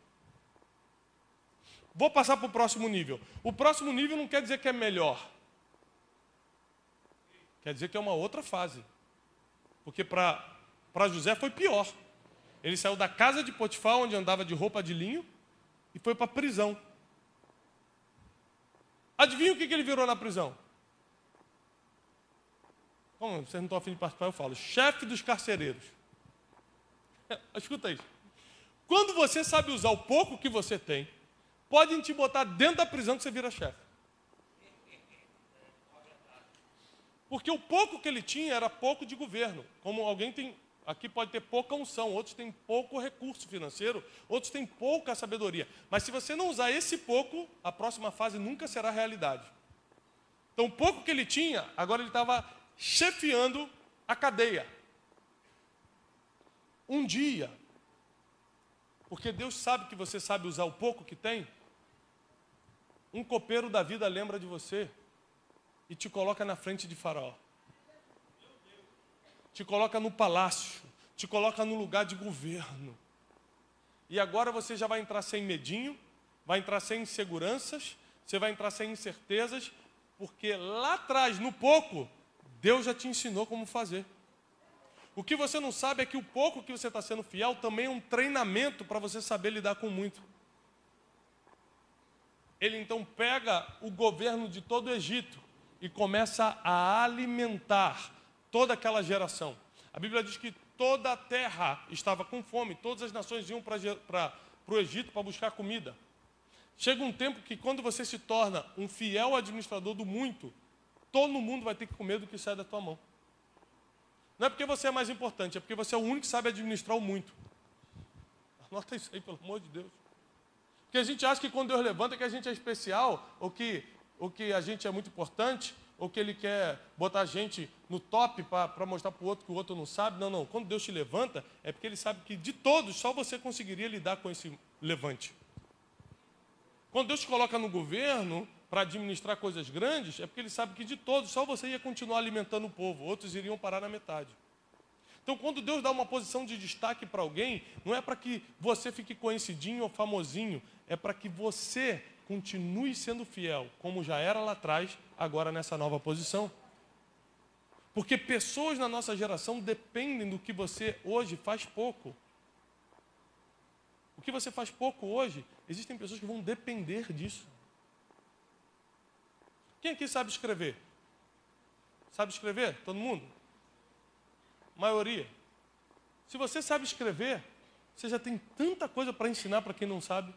Vou passar para o próximo nível. O próximo nível não quer dizer que é melhor. Quer dizer que é uma outra fase. Porque para José foi pior. Ele saiu da casa de Potifar, onde andava de roupa de linho, e foi para a prisão. Adivinha o que ele virou na prisão? Como vocês não estão a fim de participar, eu falo. Chefe dos carcereiros. Escuta isso. Quando você sabe usar o pouco que você tem, podem te botar dentro da prisão que você vira chefe. Porque o pouco que ele tinha era pouco de governo. Como alguém tem, aqui pode ter pouca unção, outros têm pouco recurso financeiro, outros têm pouca sabedoria. Mas se você não usar esse pouco, a próxima fase nunca será realidade. Então, o pouco que ele tinha, agora ele estava chefiando a cadeia. Um dia, porque Deus sabe que você sabe usar o pouco que tem, um copeiro da vida lembra de você e te coloca na frente de Faraó. Te coloca no palácio, te coloca no lugar de governo. E agora você já vai entrar sem medinho, vai entrar sem inseguranças, você vai entrar sem incertezas, porque lá atrás, no pouco, Deus já te ensinou como fazer. O que você não sabe é que o pouco que você está sendo fiel também é um treinamento para você saber lidar com muito. Ele então pega o governo de todo o Egito e começa a alimentar toda aquela geração. A Bíblia diz que toda a terra estava com fome, todas as nações iam para o Egito para buscar comida. Chega um tempo que quando você se torna um fiel administrador do muito, todo mundo vai ter que comer do que sai da tua mão. Não é porque você é mais importante, é porque você é o único que sabe administrar o muito. Anota isso aí, pelo amor de Deus. Porque a gente acha que quando Deus levanta que a gente é especial, ou que a gente é muito importante, ou que Ele quer botar a gente no top para mostrar para o outro que o outro não sabe. Não, não. Quando Deus te levanta, é porque Ele sabe que de todos, só você conseguiria lidar com esse levante. Quando Deus te coloca no governo para administrar coisas grandes, é porque Ele sabe que de todos, só você ia continuar alimentando o povo, outros iriam parar na metade. Então, quando Deus dá uma posição de destaque para alguém, não é para que você fique conhecidinho ou famosinho, é para que você continue sendo fiel, como já era lá atrás, agora nessa nova posição. Porque pessoas na nossa geração dependem do que você hoje faz pouco. O que você faz pouco hoje, existem pessoas que vão depender disso. Quem aqui sabe escrever? Sabe escrever? Todo mundo? Maioria. Se você sabe escrever, você já tem tanta coisa para ensinar para quem não sabe.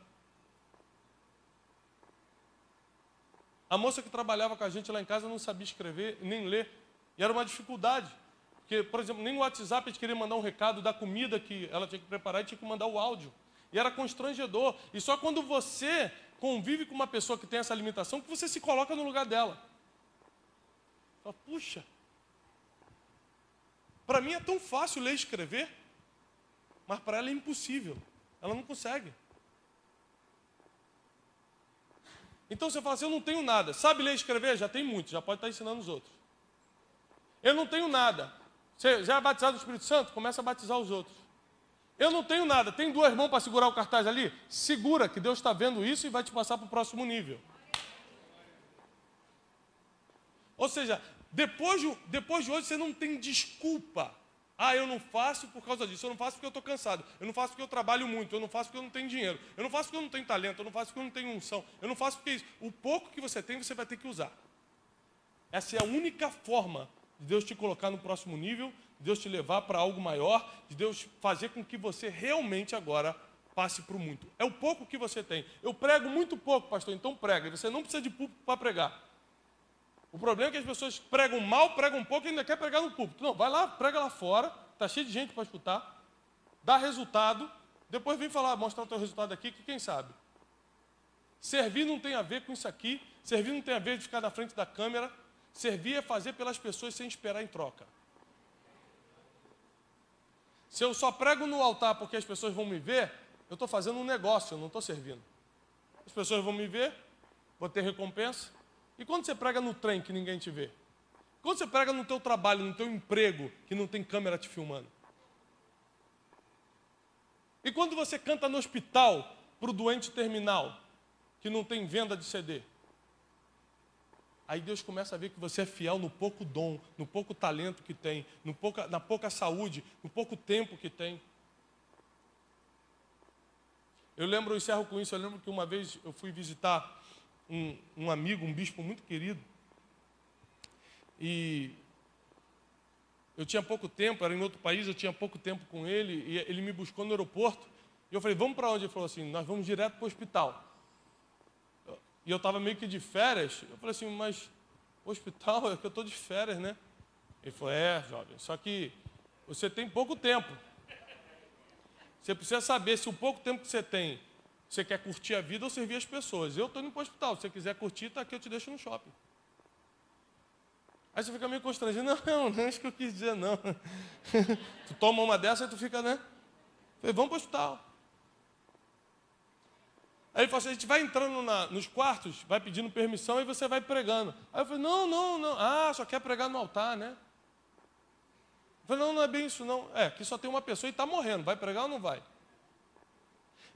A moça que trabalhava com a gente lá em casa não sabia escrever nem ler. E era uma dificuldade. Porque, por exemplo, nem no WhatsApp a gente queria mandar um recado da comida que ela tinha que preparar e tinha que mandar o áudio. E era constrangedor. E só quando você convive com uma pessoa que tem essa limitação que você se coloca no lugar dela. Fala, puxa, para mim é tão fácil ler e escrever, mas para ela é impossível. Ela não consegue. Então você fala assim, eu não tenho nada. Sabe ler e escrever? Já tem muito, já pode estar ensinando os outros. Eu não tenho nada. Você já é batizado no Espírito Santo? Começa a batizar os outros. Eu não tenho nada. Tem 2 mãos para segurar o cartaz ali? Segura, que Deus está vendo isso e vai te passar para o próximo nível. Ou seja, depois de hoje você não tem desculpa. Ah, eu não faço por causa disso. Eu não faço porque eu estou cansado. Eu não faço porque eu trabalho muito. Eu não faço porque eu não tenho dinheiro. Eu não faço porque eu não tenho talento. Eu não faço porque eu não tenho unção. Eu não faço porque isso. O pouco que você tem, você vai ter que usar. Essa é a única forma de Deus te colocar no próximo nível, de Deus te levar para algo maior, de Deus fazer com que você realmente agora passe para o muito. É o pouco que você tem. Eu prego muito pouco, pastor, então prega. Você não precisa de púlpito para pregar. O problema é que as pessoas pregam mal, pregam pouco e ainda quer pregar no púlpito. Não, vai lá, prega lá fora, está cheio de gente para escutar, dá resultado, depois vem falar, mostrar o teu resultado aqui, que quem sabe. Servir não tem a ver com isso aqui, servir não tem a ver de ficar na frente da câmera, servir é fazer pelas pessoas sem esperar em troca. Se eu só prego no altar porque as pessoas vão me ver, eu estou fazendo um negócio, eu não estou servindo. As pessoas vão me ver, vou ter recompensa. E quando você prega no trem que ninguém te vê? Quando você prega no teu trabalho, no teu emprego, que não tem câmera te filmando? E quando você canta no hospital para o doente terminal, que não tem venda de CD? Aí Deus começa a ver que você é fiel no pouco dom, no pouco talento que tem, na pouca saúde, no pouco tempo que tem. Eu encerro com isso, eu lembro que uma vez eu fui visitar um amigo, um bispo muito querido, e eu tinha pouco tempo, era em outro país, eu tinha pouco tempo com ele, e ele me buscou no aeroporto, e eu falei, vamos para onde? Ele falou assim, nós vamos direto para o hospital. E eu estava meio que de férias, eu falei assim, mas o hospital é que eu estou de férias, né? Ele falou, jovem, só que você tem pouco tempo. Você precisa saber se o pouco tempo que você tem, você quer curtir a vida ou servir as pessoas. Eu estou indo para o hospital, se você quiser curtir, está aqui, eu te deixo no shopping. Aí você fica meio constrangido, não é isso que eu quis dizer, não. Tu toma uma dessa e tu fica, né? Eu falei, vamos para o hospital. Aí ele falou assim, a gente vai entrando nos quartos, vai pedindo permissão e você vai pregando. Aí eu falei, não. Ah, só quer pregar no altar, né? Eu falei, não é bem isso não. Aqui só tem uma pessoa e está morrendo, vai pregar ou não vai?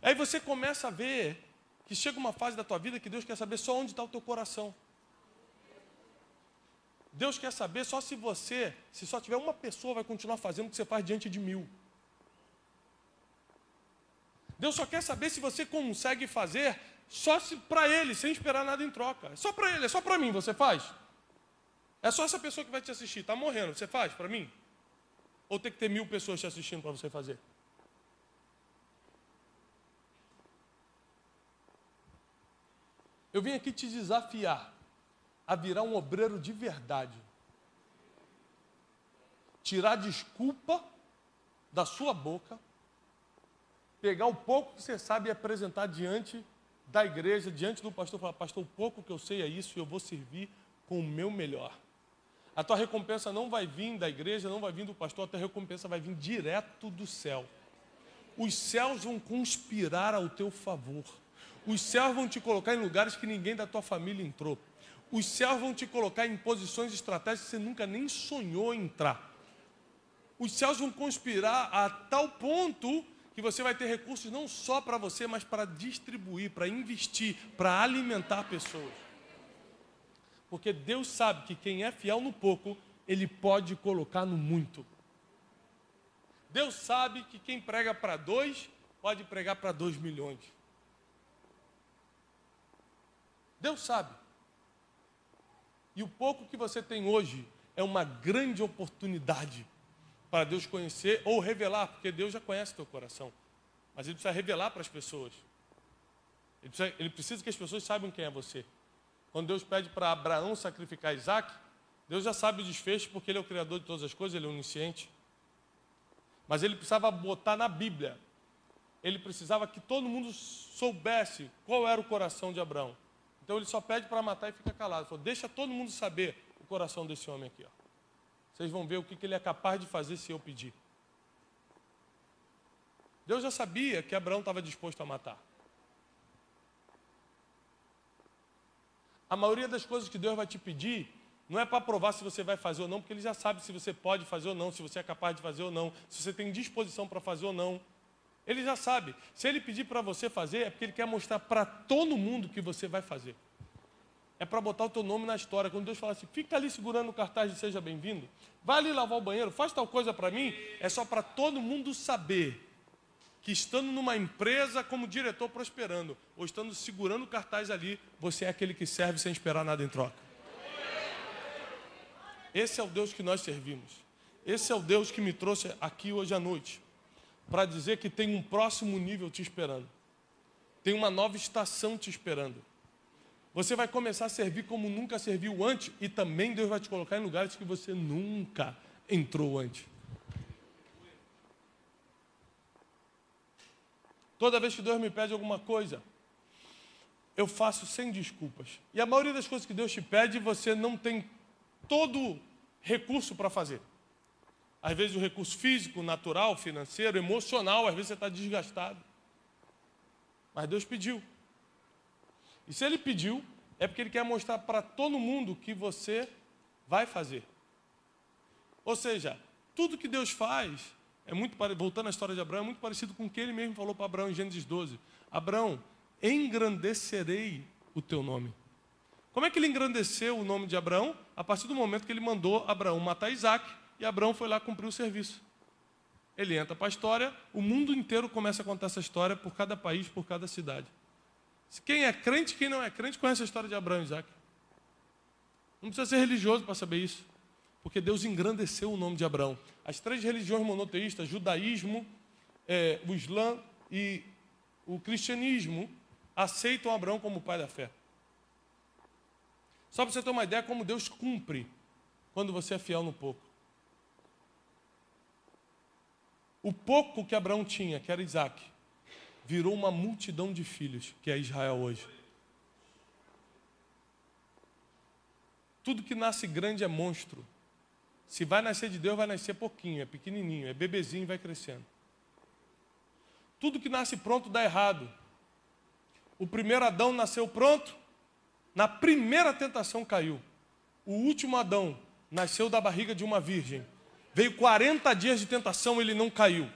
Aí você começa a ver que chega uma fase da tua vida que Deus quer saber só onde está o teu coração. Deus quer saber só se só tiver uma pessoa, vai continuar fazendo o que você faz diante de 1000. Deus só quer saber se você consegue fazer só para Ele, sem esperar nada em troca. É só para Ele, é só para mim, você faz? É só essa pessoa que vai te assistir, está morrendo, você faz para mim? Ou tem que ter 1000 pessoas te assistindo para você fazer? Eu vim aqui te desafiar a virar um obreiro de verdade. Tirar desculpa da sua boca, pegar o pouco que você sabe e apresentar diante da igreja, diante do pastor, falar, pastor, o pouco que eu sei é isso e eu vou servir com o meu melhor. A tua recompensa não vai vir da igreja, não vai vir do pastor, a tua recompensa vai vir direto do céu. Os céus vão conspirar ao teu favor. Os céus vão te colocar em lugares que ninguém da tua família entrou. Os céus vão te colocar em posições estratégicas que você nunca nem sonhou em entrar. Os céus vão conspirar a tal ponto que você vai ter recursos não só para você, mas para distribuir, para investir, para alimentar pessoas. Porque Deus sabe que quem é fiel no pouco, Ele pode colocar no muito. Deus sabe que quem prega para 2, pode pregar para 2 milhões. Deus sabe. E o pouco que você tem hoje é uma grande oportunidade para Deus conhecer ou revelar, porque Deus já conhece o teu coração. Mas Ele precisa revelar para as pessoas. Ele precisa que as pessoas saibam quem é você. Quando Deus pede para Abraão sacrificar Isaac, Deus já sabe o desfecho, porque Ele é o Criador de todas as coisas, Ele é onisciente. Mas Ele precisava botar na Bíblia. Ele precisava que todo mundo soubesse qual era o coração de Abraão. Então Ele só pede para matar e fica calado. Ele falou, deixa todo mundo saber o coração desse homem aqui. Ó. Vocês vão ver o que ele é capaz de fazer se eu pedir. Deus já sabia que Abraão estava disposto a matar. A maioria das coisas que Deus vai te pedir não é para provar se você vai fazer ou não, porque Ele já sabe se você pode fazer ou não, se você é capaz de fazer ou não, se você tem disposição para fazer ou não. Ele já sabe. Se Ele pedir para você fazer, é porque Ele quer mostrar para todo mundo que você vai fazer. É para botar o teu nome na história. Quando Deus fala assim, fica ali segurando o cartaz de seja bem-vindo, vai ali lavar o banheiro, faz tal coisa para mim, é só para todo mundo saber que estando numa empresa como diretor prosperando, ou estando segurando o cartaz ali, você é aquele que serve sem esperar nada em troca. Esse é o Deus que nós servimos. Esse é o Deus que me trouxe aqui hoje à noite, para dizer que tem um próximo nível te esperando. Tem uma nova estação te esperando. Você vai começar a servir como nunca serviu antes, e também Deus vai te colocar em lugares que você nunca entrou antes. Toda vez que Deus me pede alguma coisa, eu faço sem desculpas. E a maioria das coisas que Deus te pede, você não tem todo recurso para fazer. Às vezes o recurso físico, natural, financeiro, emocional, às vezes você está desgastado. Mas Deus pediu. E se Ele pediu, é porque Ele quer mostrar para todo mundo que você vai fazer. Ou seja, tudo que Deus faz, voltando à história de Abraão, é muito parecido com o que Ele mesmo falou para Abraão em Gênesis 12. Abraão, engrandecerei o teu nome. Como é que Ele engrandeceu o nome de Abraão? A partir do momento que Ele mandou Abraão matar Isaac, e Abraão foi lá cumprir o serviço. Ele entra para a história, o mundo inteiro começa a contar essa história por cada país, por cada cidade. Quem é crente, quem não é crente, conhece a história de Abraão e Isaac. Não precisa ser religioso para saber isso. Porque Deus engrandeceu o nome de Abraão. As 3 religiões monoteístas, judaísmo, o Islã e o cristianismo, aceitam Abraão como pai da fé. Só para você ter uma ideia como Deus cumpre quando você é fiel no pouco. O pouco que Abraão tinha, que era Isaac, virou uma multidão de filhos, que é Israel hoje. Tudo que nasce grande é monstro. Se vai nascer de Deus, vai nascer pouquinho, é pequenininho, é bebezinho e vai crescendo. Tudo que nasce pronto dá errado. O primeiro Adão nasceu pronto, na primeira tentação caiu. O último Adão nasceu da barriga de uma virgem. Veio 40 dias de tentação, ele não caiu.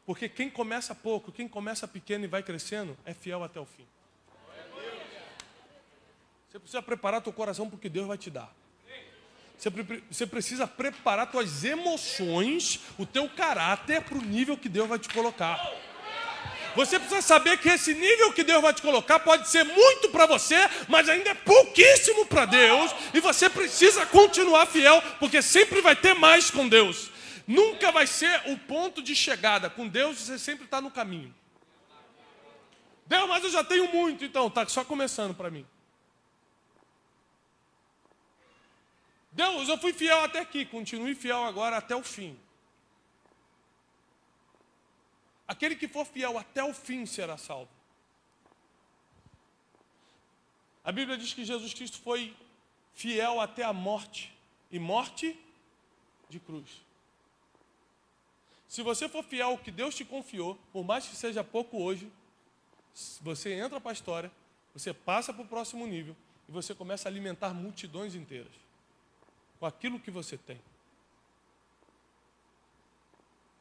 Porque quem começa pouco, quem começa pequeno e vai crescendo, é fiel até o fim. Você precisa preparar teu coração para o que Deus vai te dar. Você precisa preparar tuas emoções, o teu caráter para o nível que Deus vai te colocar. Você precisa saber que esse nível que Deus vai te colocar pode ser muito para você, mas ainda é pouquíssimo para Deus, e você precisa continuar fiel, porque sempre vai ter mais com Deus. Nunca vai ser o ponto de chegada. Com Deus você sempre está no caminho. Deus, mas eu já tenho muito, então está só começando para mim. Deus, eu fui fiel até aqui, continue fiel agora até o fim. Aquele que for fiel até o fim será salvo. A Bíblia diz que Jesus Cristo foi fiel até a morte, e morte de cruz. Se você for fiel ao que Deus te confiou, por mais que seja pouco hoje, você entra para a história, você passa para o próximo nível, e você começa a alimentar multidões inteiras com aquilo que você tem.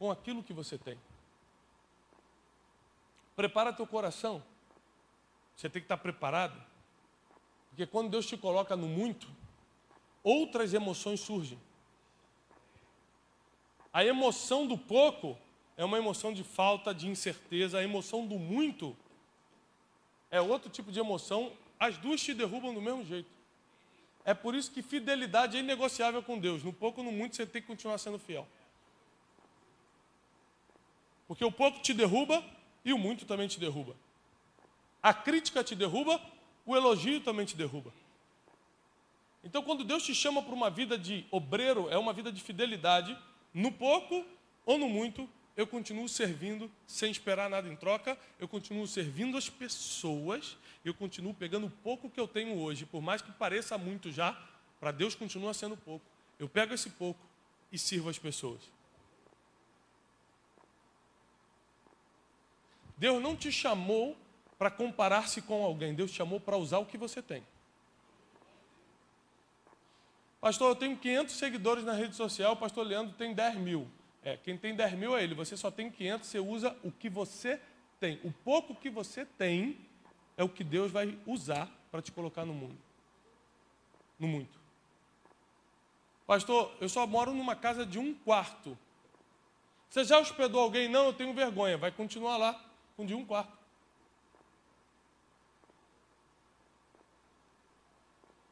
com aquilo que você tem. Prepara teu coração. Você tem que estar preparado. Porque quando Deus te coloca no muito, outras emoções surgem. A emoção do pouco é uma emoção de falta, de incerteza. A emoção do muito é outro tipo de emoção. As duas te derrubam do mesmo jeito. É por isso que fidelidade é inegociável com Deus. No pouco ou no muito você tem que continuar sendo fiel. Porque o pouco te derruba e o muito também te derruba. A crítica te derruba, o elogio também te derruba. Então, quando Deus te chama para uma vida de obreiro, é uma vida de fidelidade. No pouco ou no muito, eu continuo servindo sem esperar nada em troca. Eu continuo servindo as pessoas. Eu continuo pegando o pouco que eu tenho hoje. Por mais que pareça muito já, para Deus continua sendo pouco. Eu pego esse pouco e sirvo as pessoas. Deus não te chamou para comparar-se com alguém. Deus te chamou para usar o que você tem. Pastor, eu tenho 500 seguidores na rede social, o pastor Leandro tem 10 mil. Quem tem 10 mil é ele, você só tem 500, você usa o que você tem. O pouco que você tem é o que Deus vai usar para te colocar no mundo. No muito. Pastor, eu só moro numa casa de 1 quarto. Você já hospedou alguém? Não, eu tenho vergonha. Vai continuar lá, com de 1 quarto.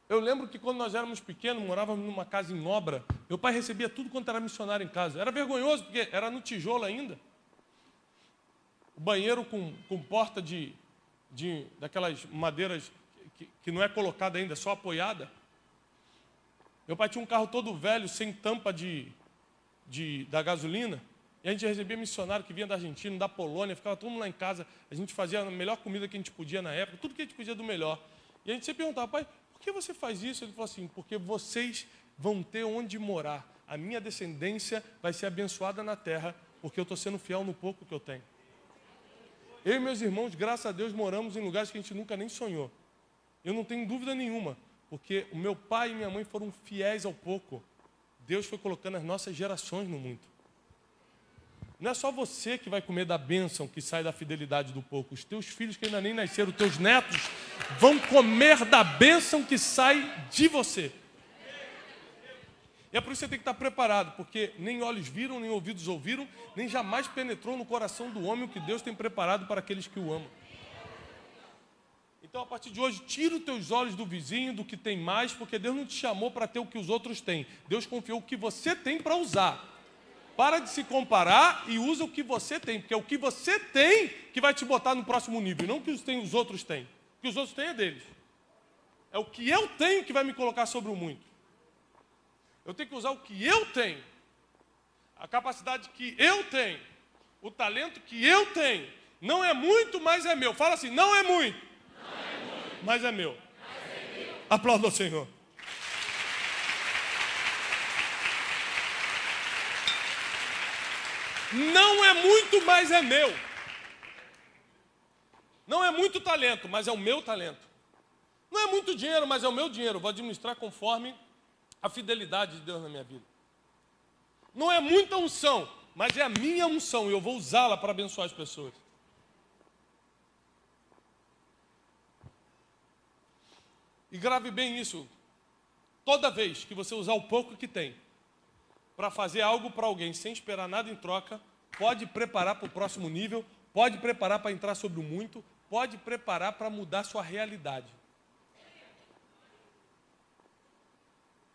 Eu lembro que quando nós éramos pequenos, morávamos numa casa em obra, meu pai recebia tudo quanto era missionário em casa. Era vergonhoso, porque era no tijolo ainda. O banheiro com porta daquelas madeiras que não é colocada ainda, só apoiada. Meu pai tinha um carro todo velho, sem tampa da gasolina. E a gente recebia missionário que vinha da Argentina, da Polônia, ficava todo mundo lá em casa. A gente fazia a melhor comida que a gente podia na época, tudo que a gente podia do melhor. E a gente sempre perguntava, pai, por que você faz isso? Ele falou assim, porque vocês vão ter onde morar. A minha descendência vai ser abençoada na terra, porque eu estou sendo fiel no pouco que eu tenho. Eu e meus irmãos, graças a Deus, moramos em lugares que a gente nunca nem sonhou. Eu não tenho dúvida nenhuma, porque o meu pai e minha mãe foram fiéis ao pouco. Deus foi colocando as nossas gerações no muito. Não é só você que vai comer da bênção que sai da fidelidade do pouco. Os teus filhos que ainda nem nasceram, os teus netos, vão comer da bênção que sai de você. E é por isso que você tem que estar preparado, porque nem olhos viram, nem ouvidos ouviram, nem jamais penetrou no coração do homem o que Deus tem preparado para aqueles que o amam. Então, a partir de hoje, tira os teus olhos do vizinho, do que tem mais, porque Deus não te chamou para ter o que os outros têm. Deus confiou o que você tem para usar. Para de se comparar e usa o que você tem, porque é o que você tem que vai te botar no próximo nível, não o que os outros têm. O que os outros têm é deles. É o que eu tenho que vai me colocar sobre o muito. Eu tenho que usar o que eu tenho, a capacidade que eu tenho, o talento que eu tenho. Não é muito, mas é meu. Fala assim, não é muito, mas é meu. Aplauda ao Senhor. Não é muito, mas é meu. Não é muito talento, mas é o meu talento. Não é muito dinheiro, mas é o meu dinheiro. Vou administrar conforme a fidelidade de Deus na minha vida. Não é muita unção, mas é a minha unção e eu vou usá-la para abençoar as pessoas. E grave bem isso. Toda vez que você usar o pouco que tem para fazer algo para alguém sem esperar nada em troca, pode preparar para o próximo nível, pode preparar para entrar sobre o muito, pode preparar para mudar sua realidade.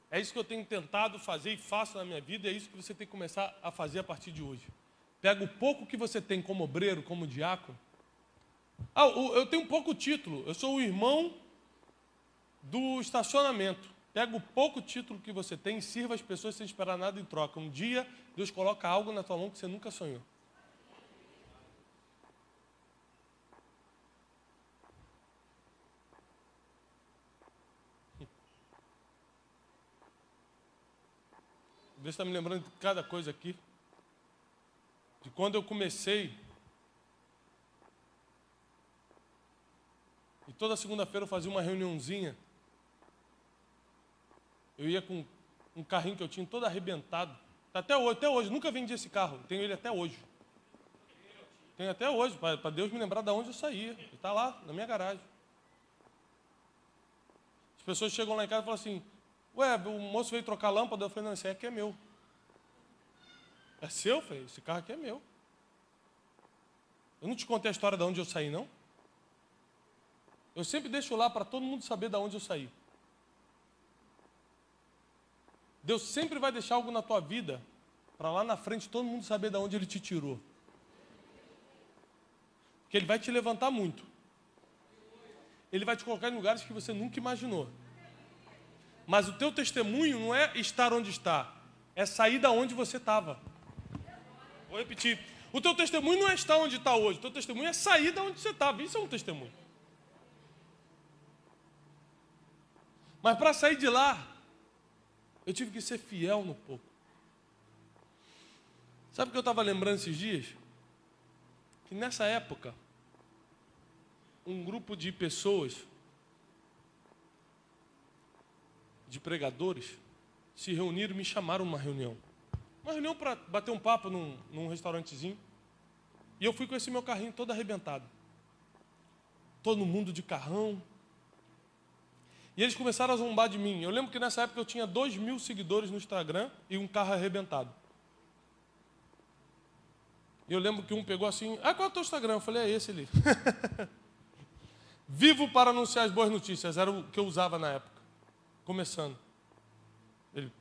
É isso que eu tenho tentado fazer e faço na minha vida, e é isso que você tem que começar a fazer a partir de hoje. Pega o pouco que você tem como obreiro, como diácono. Eu tenho pouco título, eu sou o irmão do estacionamento. Pega o pouco título que você tem e sirva as pessoas sem esperar nada em troca. Um dia, Deus coloca algo na tua mão que você nunca sonhou. Deus está me lembrando de cada coisa aqui. De quando eu comecei. E toda segunda-feira eu fazia uma reuniãozinha. Eu ia com um carrinho que eu tinha todo arrebentado. Até hoje, nunca vendi esse carro, tenho ele até hoje. Tenho até hoje, para Deus me lembrar de onde eu saí. Ele está lá, na minha garagem. As pessoas chegam lá em casa e falam assim, ué, o moço veio trocar a lâmpada. Eu falei, não, esse aqui é meu. É seu? Eu falei, esse carro aqui é meu. Eu não te contei a história de onde eu saí, não? Eu sempre deixo lá para todo mundo saber de onde eu saí. Deus sempre vai deixar algo na tua vida, para lá na frente todo mundo saber de onde Ele te tirou. Porque Ele vai te levantar muito. Ele vai te colocar em lugares que você nunca imaginou. Mas o teu testemunho não é estar onde está, é sair da onde você estava. Vou repetir. O teu testemunho não é estar onde está hoje, o teu testemunho é sair da onde você estava. Isso é um testemunho. Mas para sair de lá, eu tive que ser fiel no pouco. Sabe o que eu estava lembrando esses dias? Que nessa época, um grupo de pessoas, de pregadores, se reuniram e me chamaram numa reunião. Uma reunião para bater um papo num restaurantezinho. E eu fui com esse meu carrinho todo arrebentado. Todo mundo de carrão. E eles começaram a zombar de mim. Eu lembro que nessa época eu tinha 2.000 seguidores no Instagram e um carro arrebentado. E eu lembro que um pegou assim, qual é o teu Instagram? Eu falei, é esse ali. Vivo para anunciar as boas notícias, era o que eu usava na época. Começando. Ele...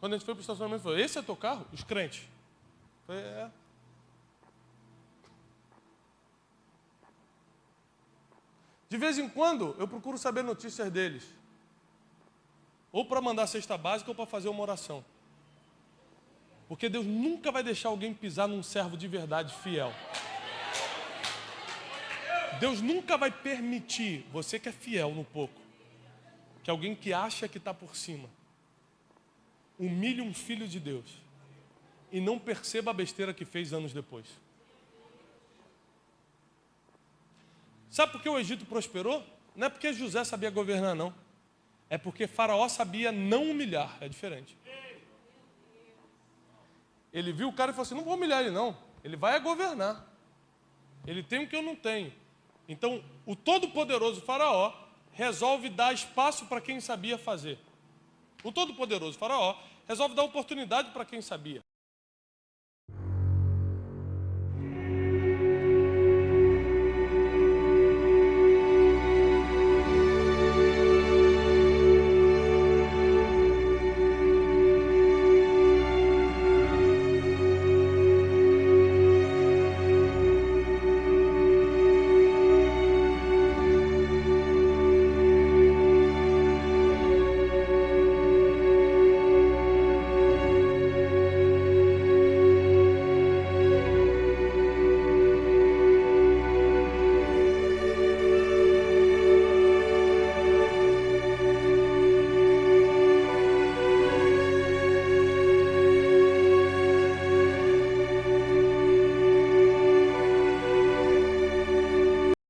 Quando a gente foi para o estacionamento, ele falou, esse é teu carro? Os crentes. Eu falei, é. De vez em quando, eu procuro saber notícias deles. Ou para mandar cesta básica ou para fazer uma oração. Porque Deus nunca vai deixar alguém pisar num servo de verdade fiel. Deus nunca vai permitir, você que é fiel no pouco, que alguém que acha que está por cima, humilhe um filho de Deus e não perceba a besteira que fez anos depois. Sabe por que o Egito prosperou? Não é porque José sabia governar, não. É porque Faraó sabia não humilhar. É diferente. Ele viu o cara e falou assim, não vou humilhar ele não. Ele vai governar. Ele tem o que eu não tenho. Então, o todo-poderoso Faraó resolve dar espaço para quem sabia fazer. O todo-poderoso Faraó resolve dar oportunidade para quem sabia.